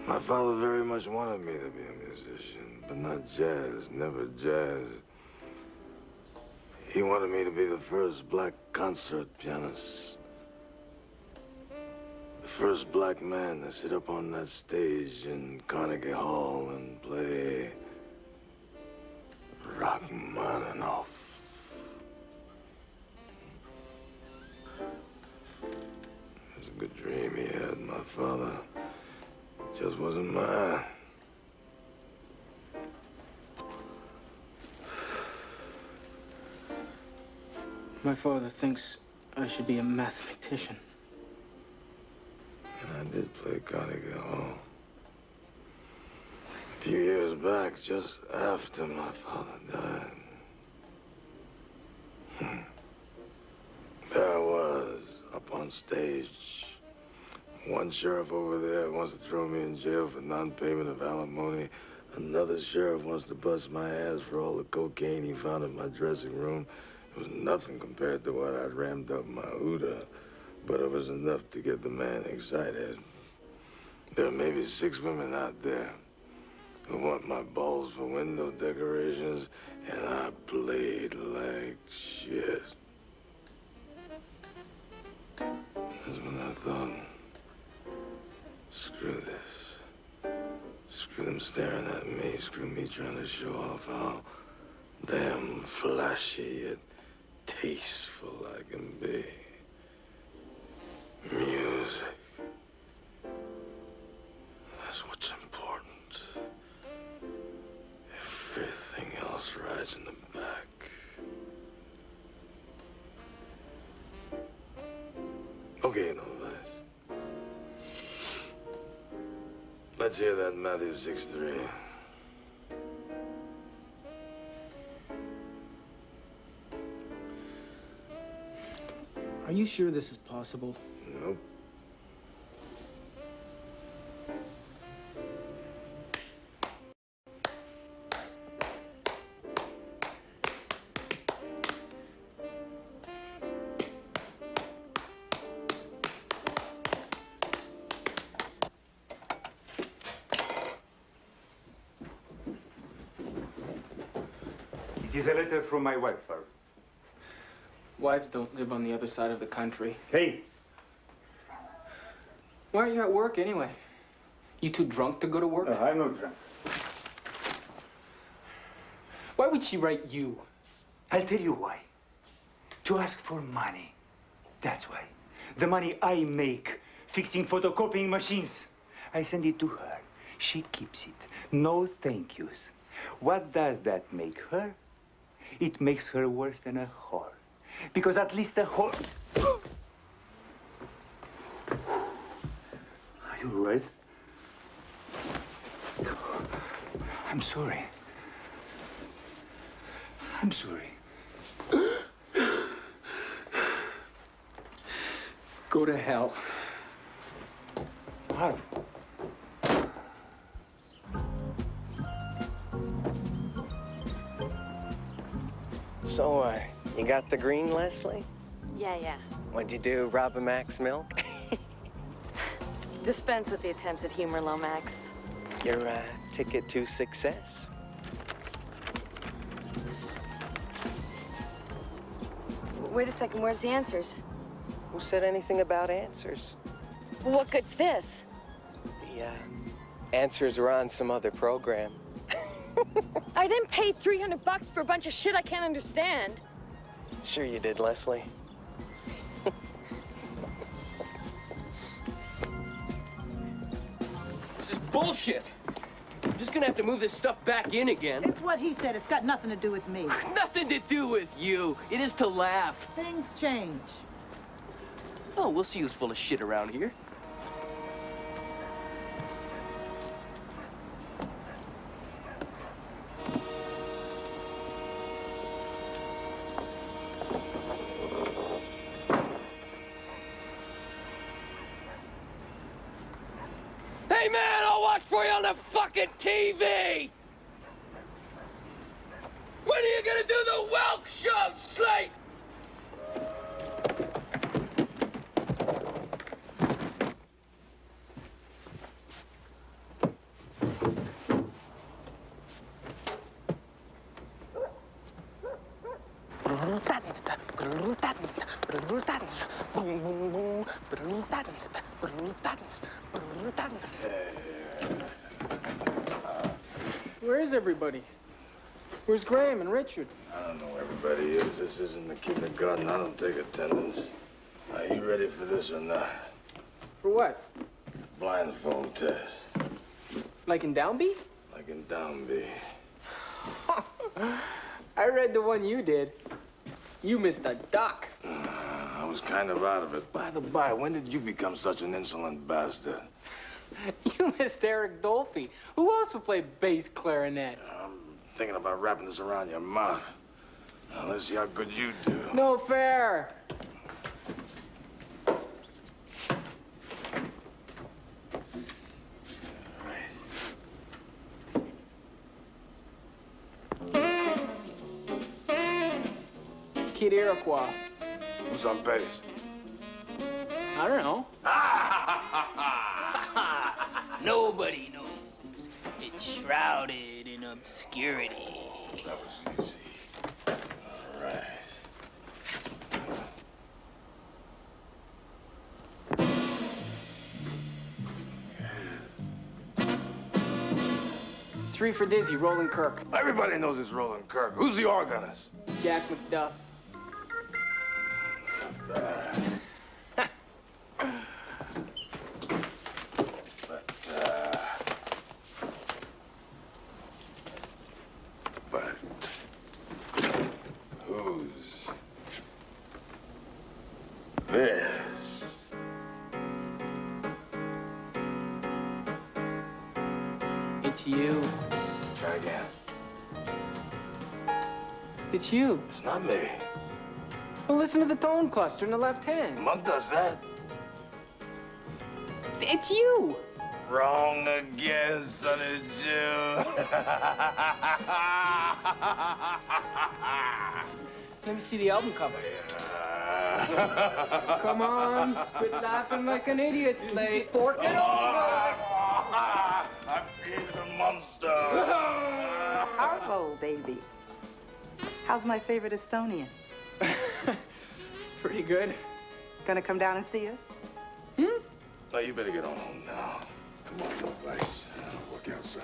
My father very much wanted me to be a musician, but not jazz, never jazz. He wanted me to be the first black concert pianist. The first black man to sit up on that stage in Carnegie Hall and play Rachmaninoff. It was a good dream he had, my father. It just wasn't mine. My father thinks I should be a mathematician. And I did play Carnegie Hall. A few years back, just after my father died. There I was, up on stage. One sheriff over there wants to throw me in jail for non-payment of alimony. Another sheriff wants to bust my ass for all the cocaine he found in my dressing room. It was nothing compared to what I'd rammed up my Huda, but it was enough to get the man excited. There are maybe 6 women out there who want my balls for window decorations, and I played like shit. That's when I thought, screw this. Screw them staring at me, screw me trying to show off how damn flashy and tasteful I can be. Music. That's what's important. Everything else rides in the back. Okay, no advice. Let's hear that Matthew 6:3. Are you sure this is possible? Nope. is a letter from my wife, Earl. Wives don't live on the other side of the country. Hey! Why aren't you at work anyway? You too drunk to go to work? No, I'm not drunk. Why would she write you? I'll tell you why. To ask for money. That's why. The money I make fixing photocopying machines. I send it to her. She keeps it. No thank yous. What does that make her? It makes her worse than a whore. Because at least a whore... Are you right? I'm sorry. I'm sorry. Go to hell. Harv. So, you got the green, Leslie? Yeah. What'd you do, rob a Max milk? Dispense with the attempts at humor, Lomax. Your ticket to success? Wait a second, where's the answers? Who said anything about answers? Well, what good's this? The answers are on some other program. I didn't pay $300 for a bunch of shit I can't understand. Sure you did, Leslie. This is bullshit. I'm just gonna have to move this stuff back in again. It's what he said. It's got nothing to do with me. Nothing to do with you. It is to laugh. Things change. Oh, we'll see who's full of shit around here. Hey, man, I'll watch for you on the fucking TV! When are you gonna do the Welk show, Slate? Where is everybody? Where's Graham and Richard? I don't know where everybody is. This isn't the kindergarten. I don't take attendance. Are you ready for this or not? For what? Blindfold test. Like in Downby? Like in Downby. I read the one you did. You missed a duck. I was kind of out of it. By the by, when did you become such an insolent bastard? You missed Eric Dolphy. Who else would play bass clarinet? I'm thinking about wrapping this around your mouth. Now, let's see how good you do. No fair. Kid Iroquois. Who's on bass? I don't know. Nobody knows. It's shrouded in obscurity. That was easy. All right. 3 for Dizzy, Roland Kirk. Everybody knows it's Roland Kirk. Who's the organist? Jack McDuff. But who's this? It's you. Try again. It's you. It's not me. Well, listen to the tone cluster in the left hand. Monk does that. It's you. Wrong again, son of Jim. Let me see the album cover. Come on, quit laughing like an idiot, Slade. Fork it over. I created a monster. Arvo, baby. How's my favorite Estonian? Pretty good. Gonna come down and see us? Oh, you better get on home now. Come on, little Vice. I'll work outside.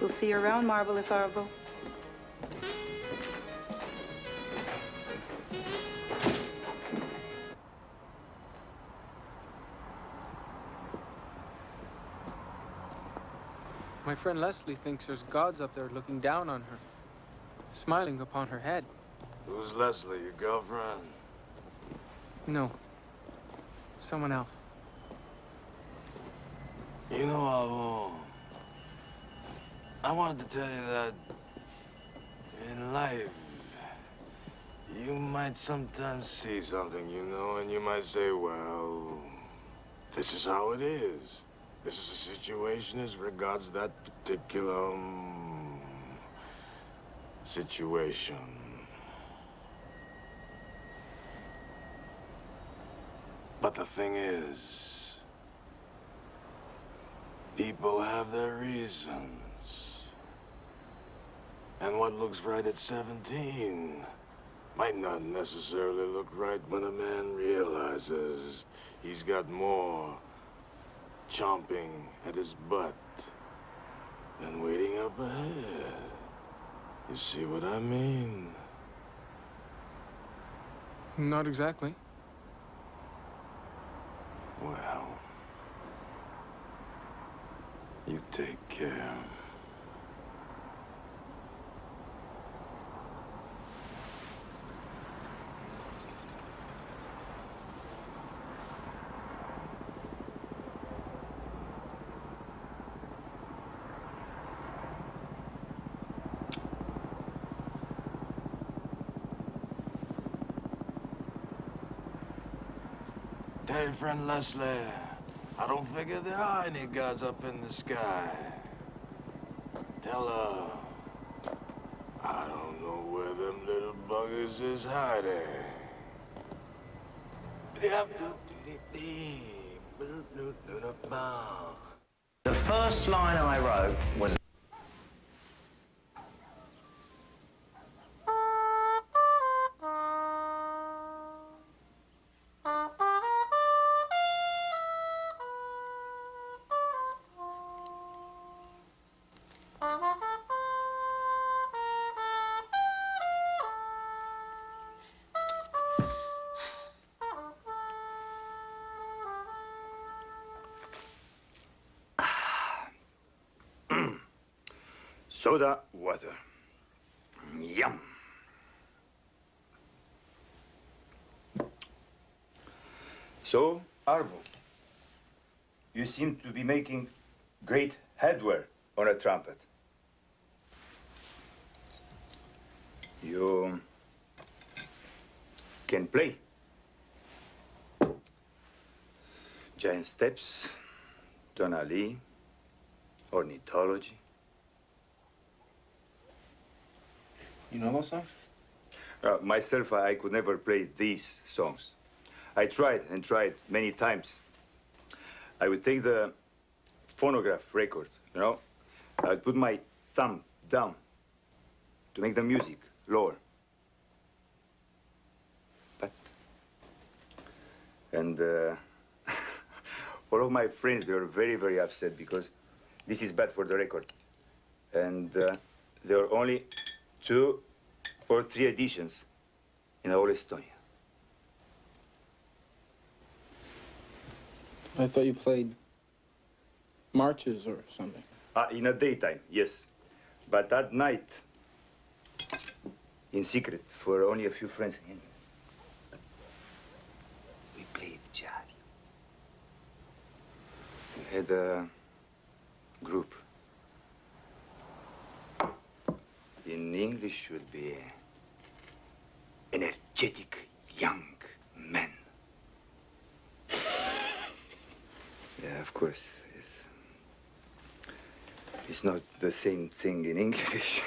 We'll see you around, Marvelous Arvo. My friend Leslie thinks there's gods up there looking down on her, smiling upon her head. Who's Leslie, your girlfriend? No. Someone else. You know, I wanted to tell you that in life, you might sometimes see something, you know, and you might say, well, this is how it is. This is a situation as regards that particular situation. But the thing is, people have their reasons. And what looks right at 17 might not necessarily look right when a man realizes he's got more chomping at his butt than waiting up ahead. You see what I mean? Not exactly. Well, you take care. Tell your friend Leslie, I don't figure there are any gods up in the sky. Tell her, I don't know where them little buggers is hiding. The first line I wrote was... Soda water. Yum. So, Arvo, you seem to be making great headwear on a trumpet. You can play. Giant Steps, Tonali, Ornithology. You know those songs? Myself, I could never play these songs. I tried and tried many times. I would take the phonograph record, you know. I would put my thumb down to make the music lower. But... And all of my friends, they were very, very upset because this is bad for the record. And there were only 2 or 3 editions in all Estonia. I thought you played marches or something. In the daytime, yes. But at night, in secret, for only a few friends, we played jazz. We had a group. In English should be energetic young men. Yeah, of course. It's not the same thing in English.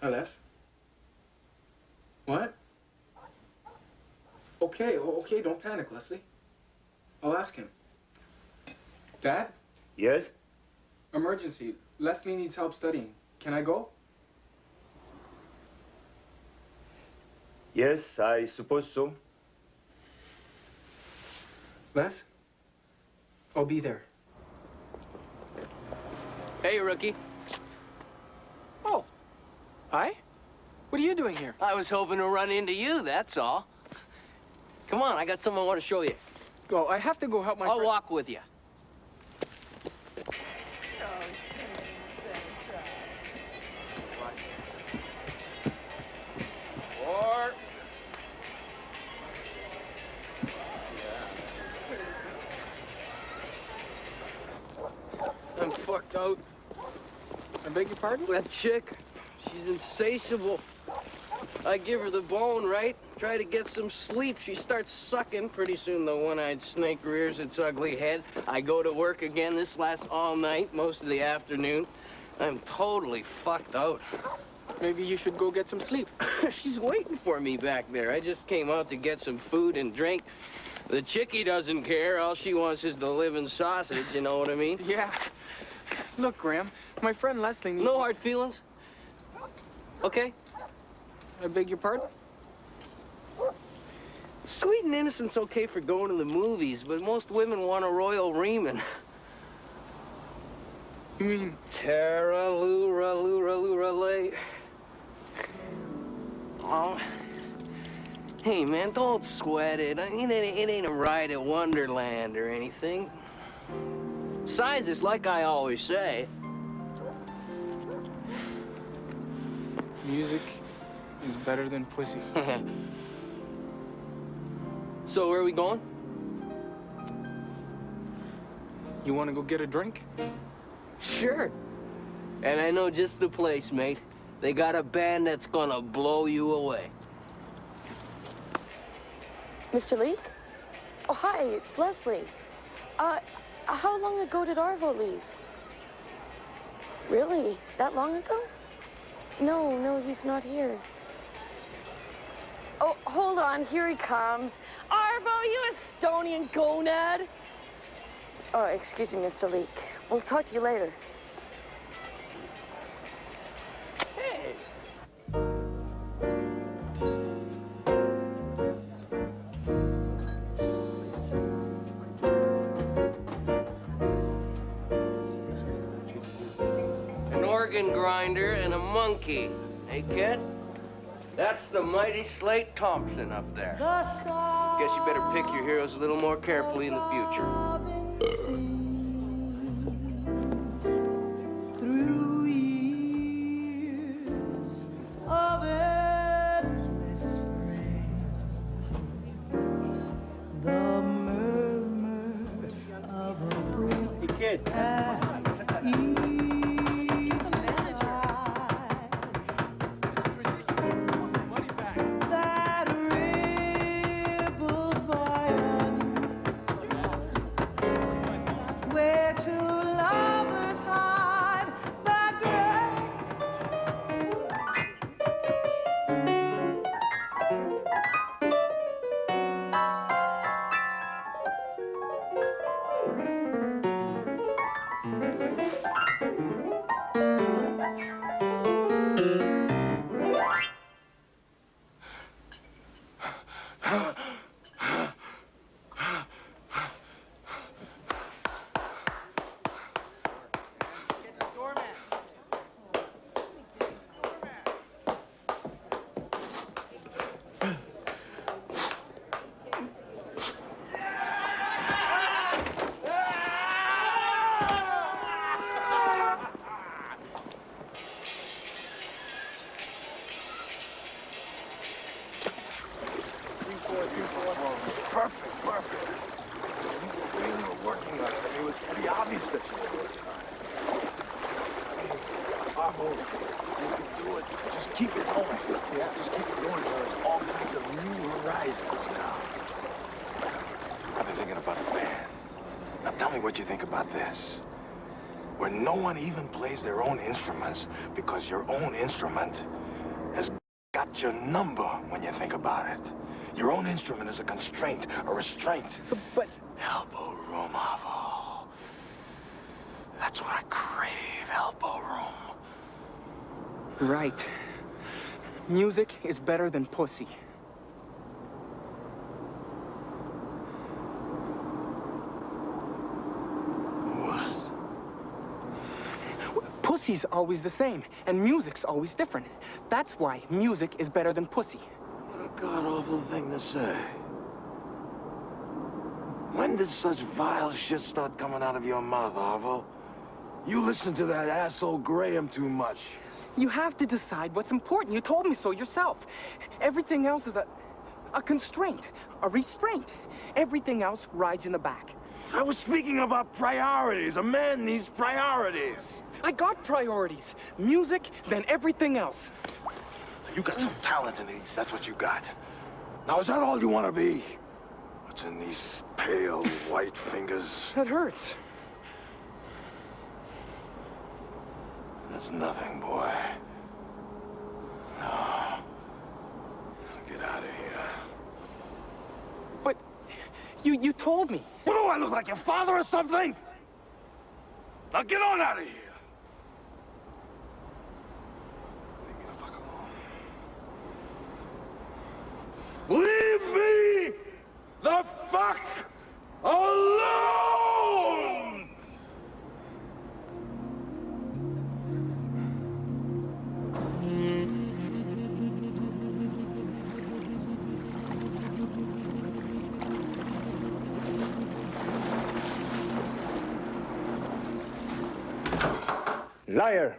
Hi, Les. What? Okay, okay, don't panic, Leslie. I'll ask him. Dad? Yes? Emergency. Leslie needs help studying. Can I go? Yes, I suppose so. Les? I'll be there. Hey, rookie. Oh. Hi? What are you doing here? I was hoping to run into you, that's all. Come on, I got something I want to show you. Well, I have to go help my I'll walk with you. Or... I'm fucked out. I beg your pardon? That chick, she's insatiable. I give her the bone, right? Try to get some sleep. She starts sucking. Pretty soon the one-eyed snake rears its ugly head. I go to work again. This lasts all night, most of the afternoon. I'm totally fucked out. Maybe you should go get some sleep. She's waiting for me back there. I just came out to get some food and drink. The chickie doesn't care. All she wants is the living sausage, you know what I mean? Yeah. Look, Graham, my friend Leslie needs... No hard feelings. Okay? I beg your pardon? Sweet and innocent's okay for going to the movies, but most women want a Royal Riemann. You mean? Tara-lura-lura-lura-lay. Oh. Hey, man, don't sweat it. I mean, it ain't a ride at Wonderland or anything. Besides, it's like I always say. Music is better than pussy. So, where are we going? You want to go get a drink? Sure. And I know just the place, mate. They got a band that's gonna blow you away. Mr. Leek? Oh, hi, it's Leslie. How long ago did Arvo leave? Really? That long ago? No, he's not here. Oh, hold on, here he comes. Arvo, you Estonian gonad! Oh, excuse me, Mr. Leek. We'll talk to you later. Hey! An organ grinder and a monkey. Hey, kid? That's the mighty Slate Thompson up there. Guess you better pick your heroes a little more carefully in the future. Through years of endless spring, the murmur of a brook kid. What you think about this? Where no one even plays their own instruments because your own instrument got your number when you think about it. Your own instrument is a constraint, a restraint. But... Elbow room, Avo. That's what I crave, elbow room. Right. Music is better than pussy. Pussy's always the same, and music's always different. That's why music is better than pussy. What a god-awful thing to say. When did such vile shit start coming out of your mouth, Avo? You listen to that asshole Graham too much. You have to decide what's important. You told me so yourself. Everything else is a constraint, a restraint. Everything else rides in the back. I was speaking about priorities. A man needs priorities. I got priorities. Music, then everything else. You got some talent in these. That's what you got. Now, is that all you want to be? What's in these pale white fingers? That hurts. That's nothing, boy. No. Get out of here. But you told me. What do I look like, your father or something? Now get on out of here. Leave me the fuck alone! Liar!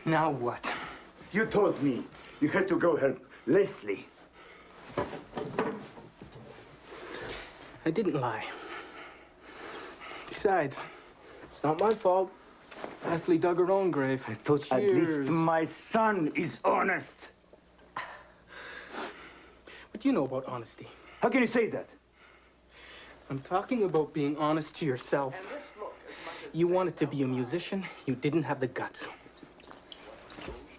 Now what? You told me you had to go help Leslie. I didn't lie. Besides, it's not my fault. Leslie dug her own grave. I thought at least my son is honest. What do you know about honesty? How can you say that? I'm talking about being honest to yourself. You wanted to be a musician, you didn't have the guts.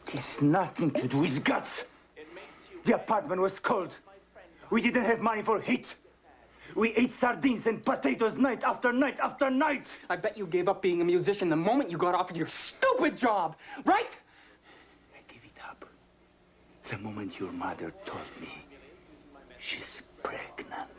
It has nothing to do with guts. The apartment was cold. We didn't have money for heat. We ate sardines and potatoes night after night after night. I bet you gave up being a musician the moment you got offered your stupid job, right? I gave it up the moment your mother told me she's pregnant.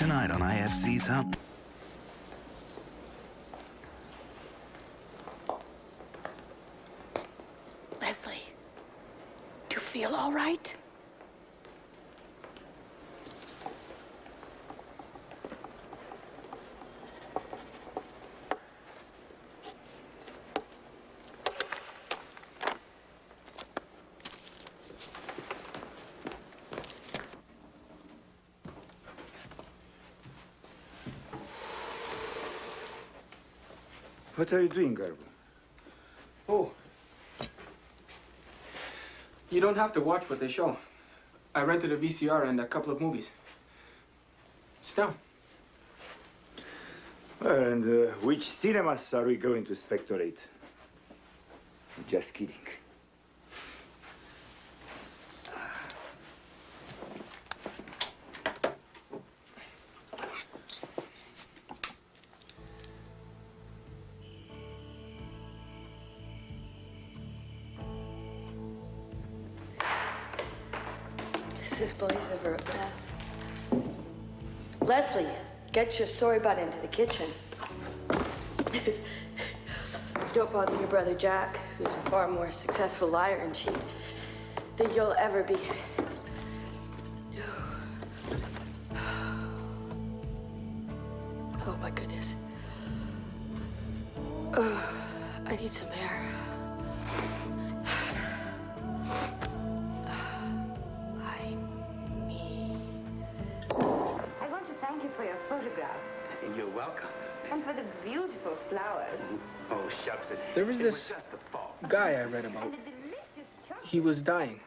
tonight on IFC's Hump. Leslie, do you feel all right? What are you doing, Garbo? Oh. You don't have to watch what they show. I rented a VCR and a couple of movies. Sit down. Well, and which cinemas are we going to spectate? Just kidding. This place ever a mess. Leslie, get your sorry butt into the kitchen. Don't bother your brother Jack, who's a far more successful liar and cheat than you'll ever be. Oh my goodness. I need some air. I want to thank you for your photograph You're welcome. and for the beautiful flowers. Oh, shucks. There was it this was just a thought. guy I read about. He was dying.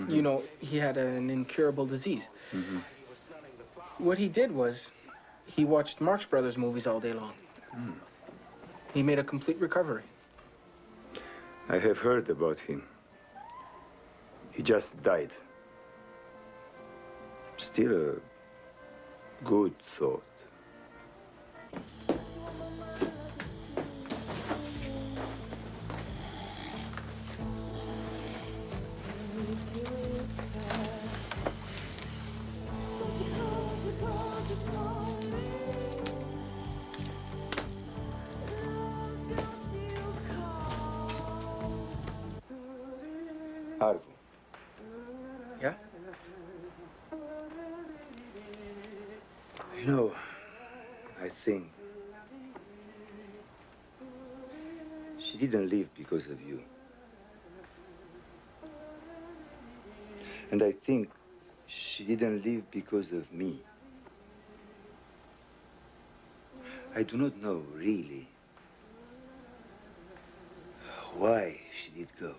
You know, he had an incurable disease. What he did was, he watched Marx Brothers movies all day long. He made a complete recovery. I have heard about him. He just died. Still a good thought. Arvo. Yeah? You know, I think she didn't leave because of you. And I think she didn't leave because of me. I do not know, really, why she did go.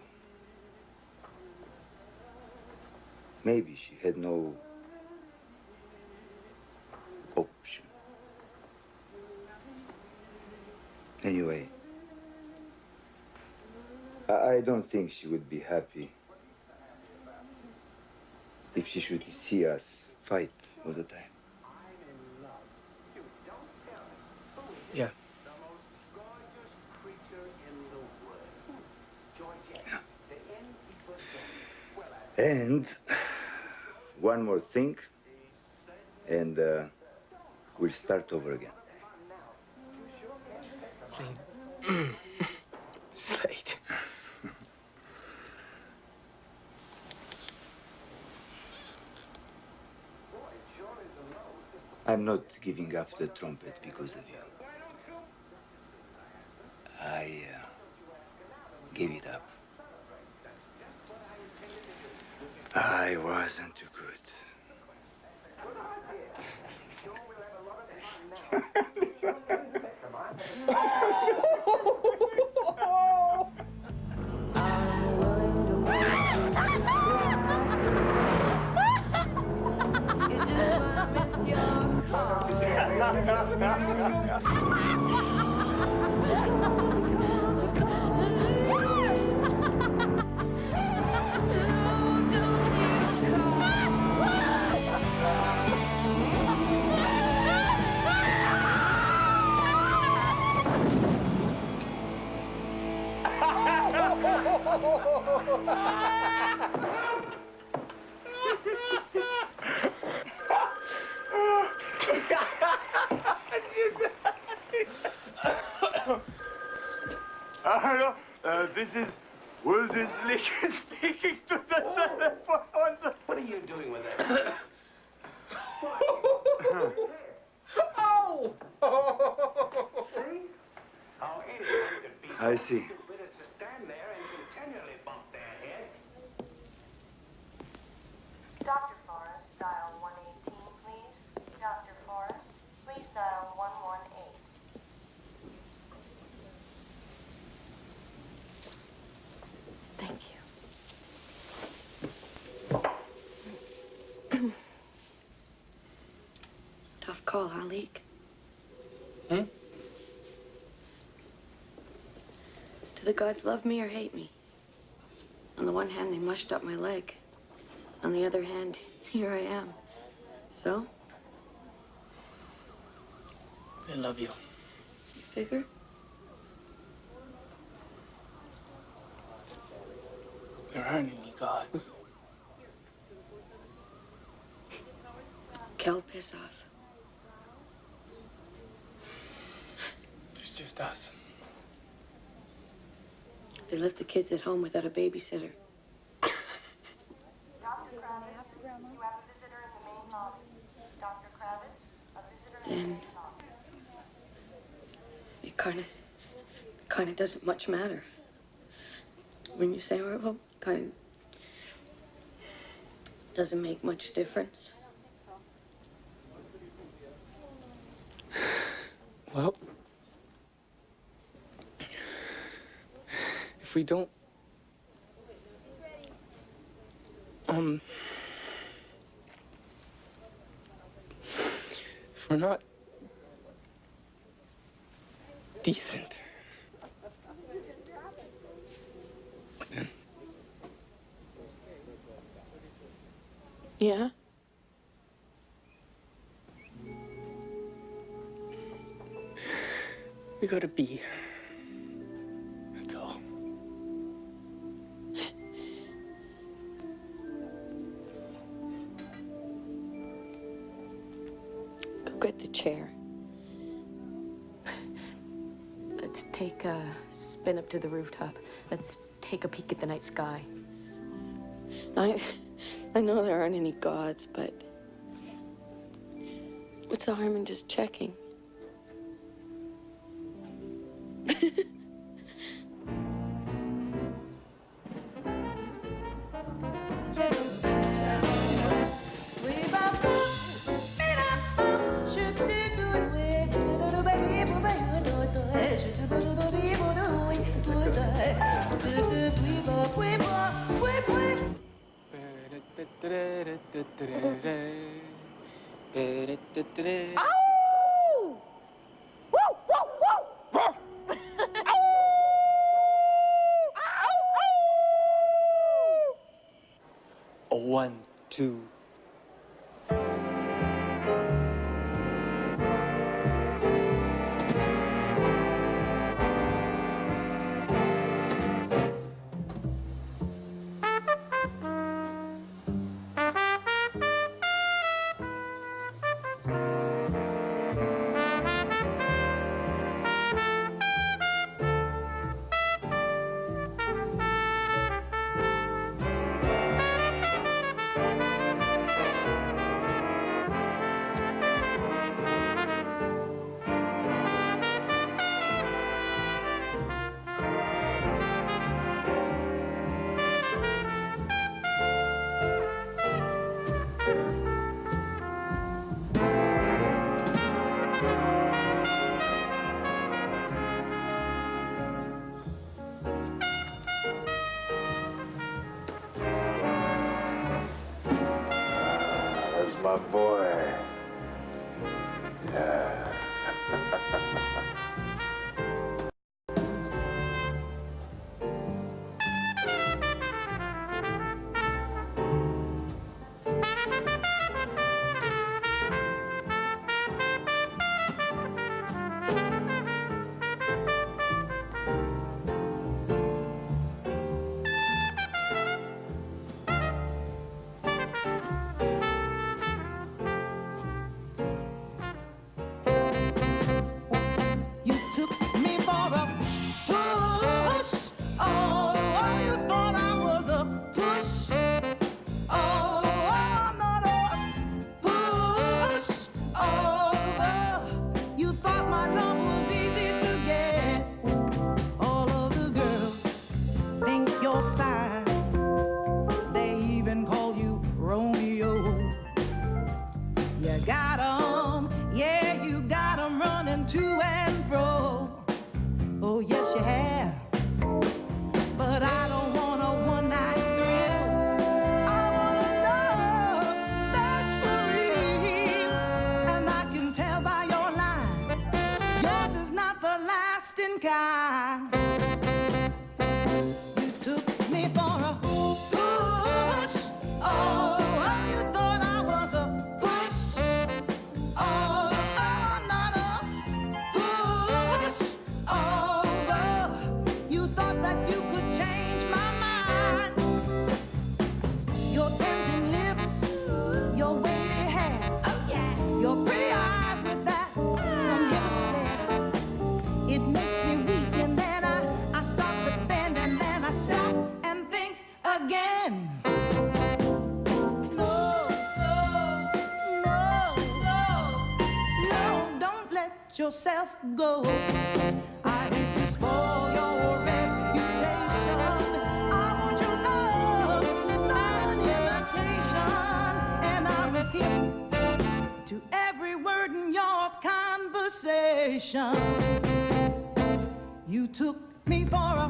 Maybe she had no option. Anyway, I don't think she would be happy if she should see us fight all the time. Yeah. And one more thing, and we'll start over again. Slate. I'm not giving up the trumpet because of you. I gave it up. I wasn't too good. You just wanna miss your call. Hello, this is Wildersley speaking to the telephone. What are you doing with that? Oh! See? How anyone could be I see. stupid as to stand there and continually bump their head. Dr. Forrest, dial 118, please. Dr. Forrest, please dial 118. Thank you. Tough call, huh, Leek? Hmm? Do the gods love me or hate me? On the one hand, they mushed up my leg. On the other hand, here I am. So? They love you. You figure? There aren't any gods. Kel, piss off. It's just us. They left the kids at home without a babysitter. Dr. Kravitz, you have a visitor in the main lobby. Dr. Kravitz, a visitor in the Then main lobby. it kind of doesn't much matter. When you say, well, kind of doesn't make much difference. Well, if we don't, if we're not decent, Yeah? we gotta be. That's all. Go get the chair. Let's take a spin up to the rooftop. Let's take a peek at the night sky. I know there aren't any gods, but what's the harm in just checking? Ow! Woo! Woo! Woo! A 1, 2. That's my boy. Yeah. 'em. Yeah, you got 'em running to and fro. Oh, yes, you have. But I don't want a one-night thrill. I want a love that's for real. And I can tell by your line, yours is not the lasting kind. You took me for a push. Oh, you thought I was a push. Oh, I'm not a push. Oh, you thought that you could change my mind. Your tempting lips, your wavy hair, oh yeah, your pretty eyes with that from here to stare. It makes me weak, and then I start to bend, and then I stop and think again. No, no, no, no, no, don't let yourself go. I hate to spoil your reputation. I want your love, not an imitation. And I'm hip to every word in your conversation. You took me for a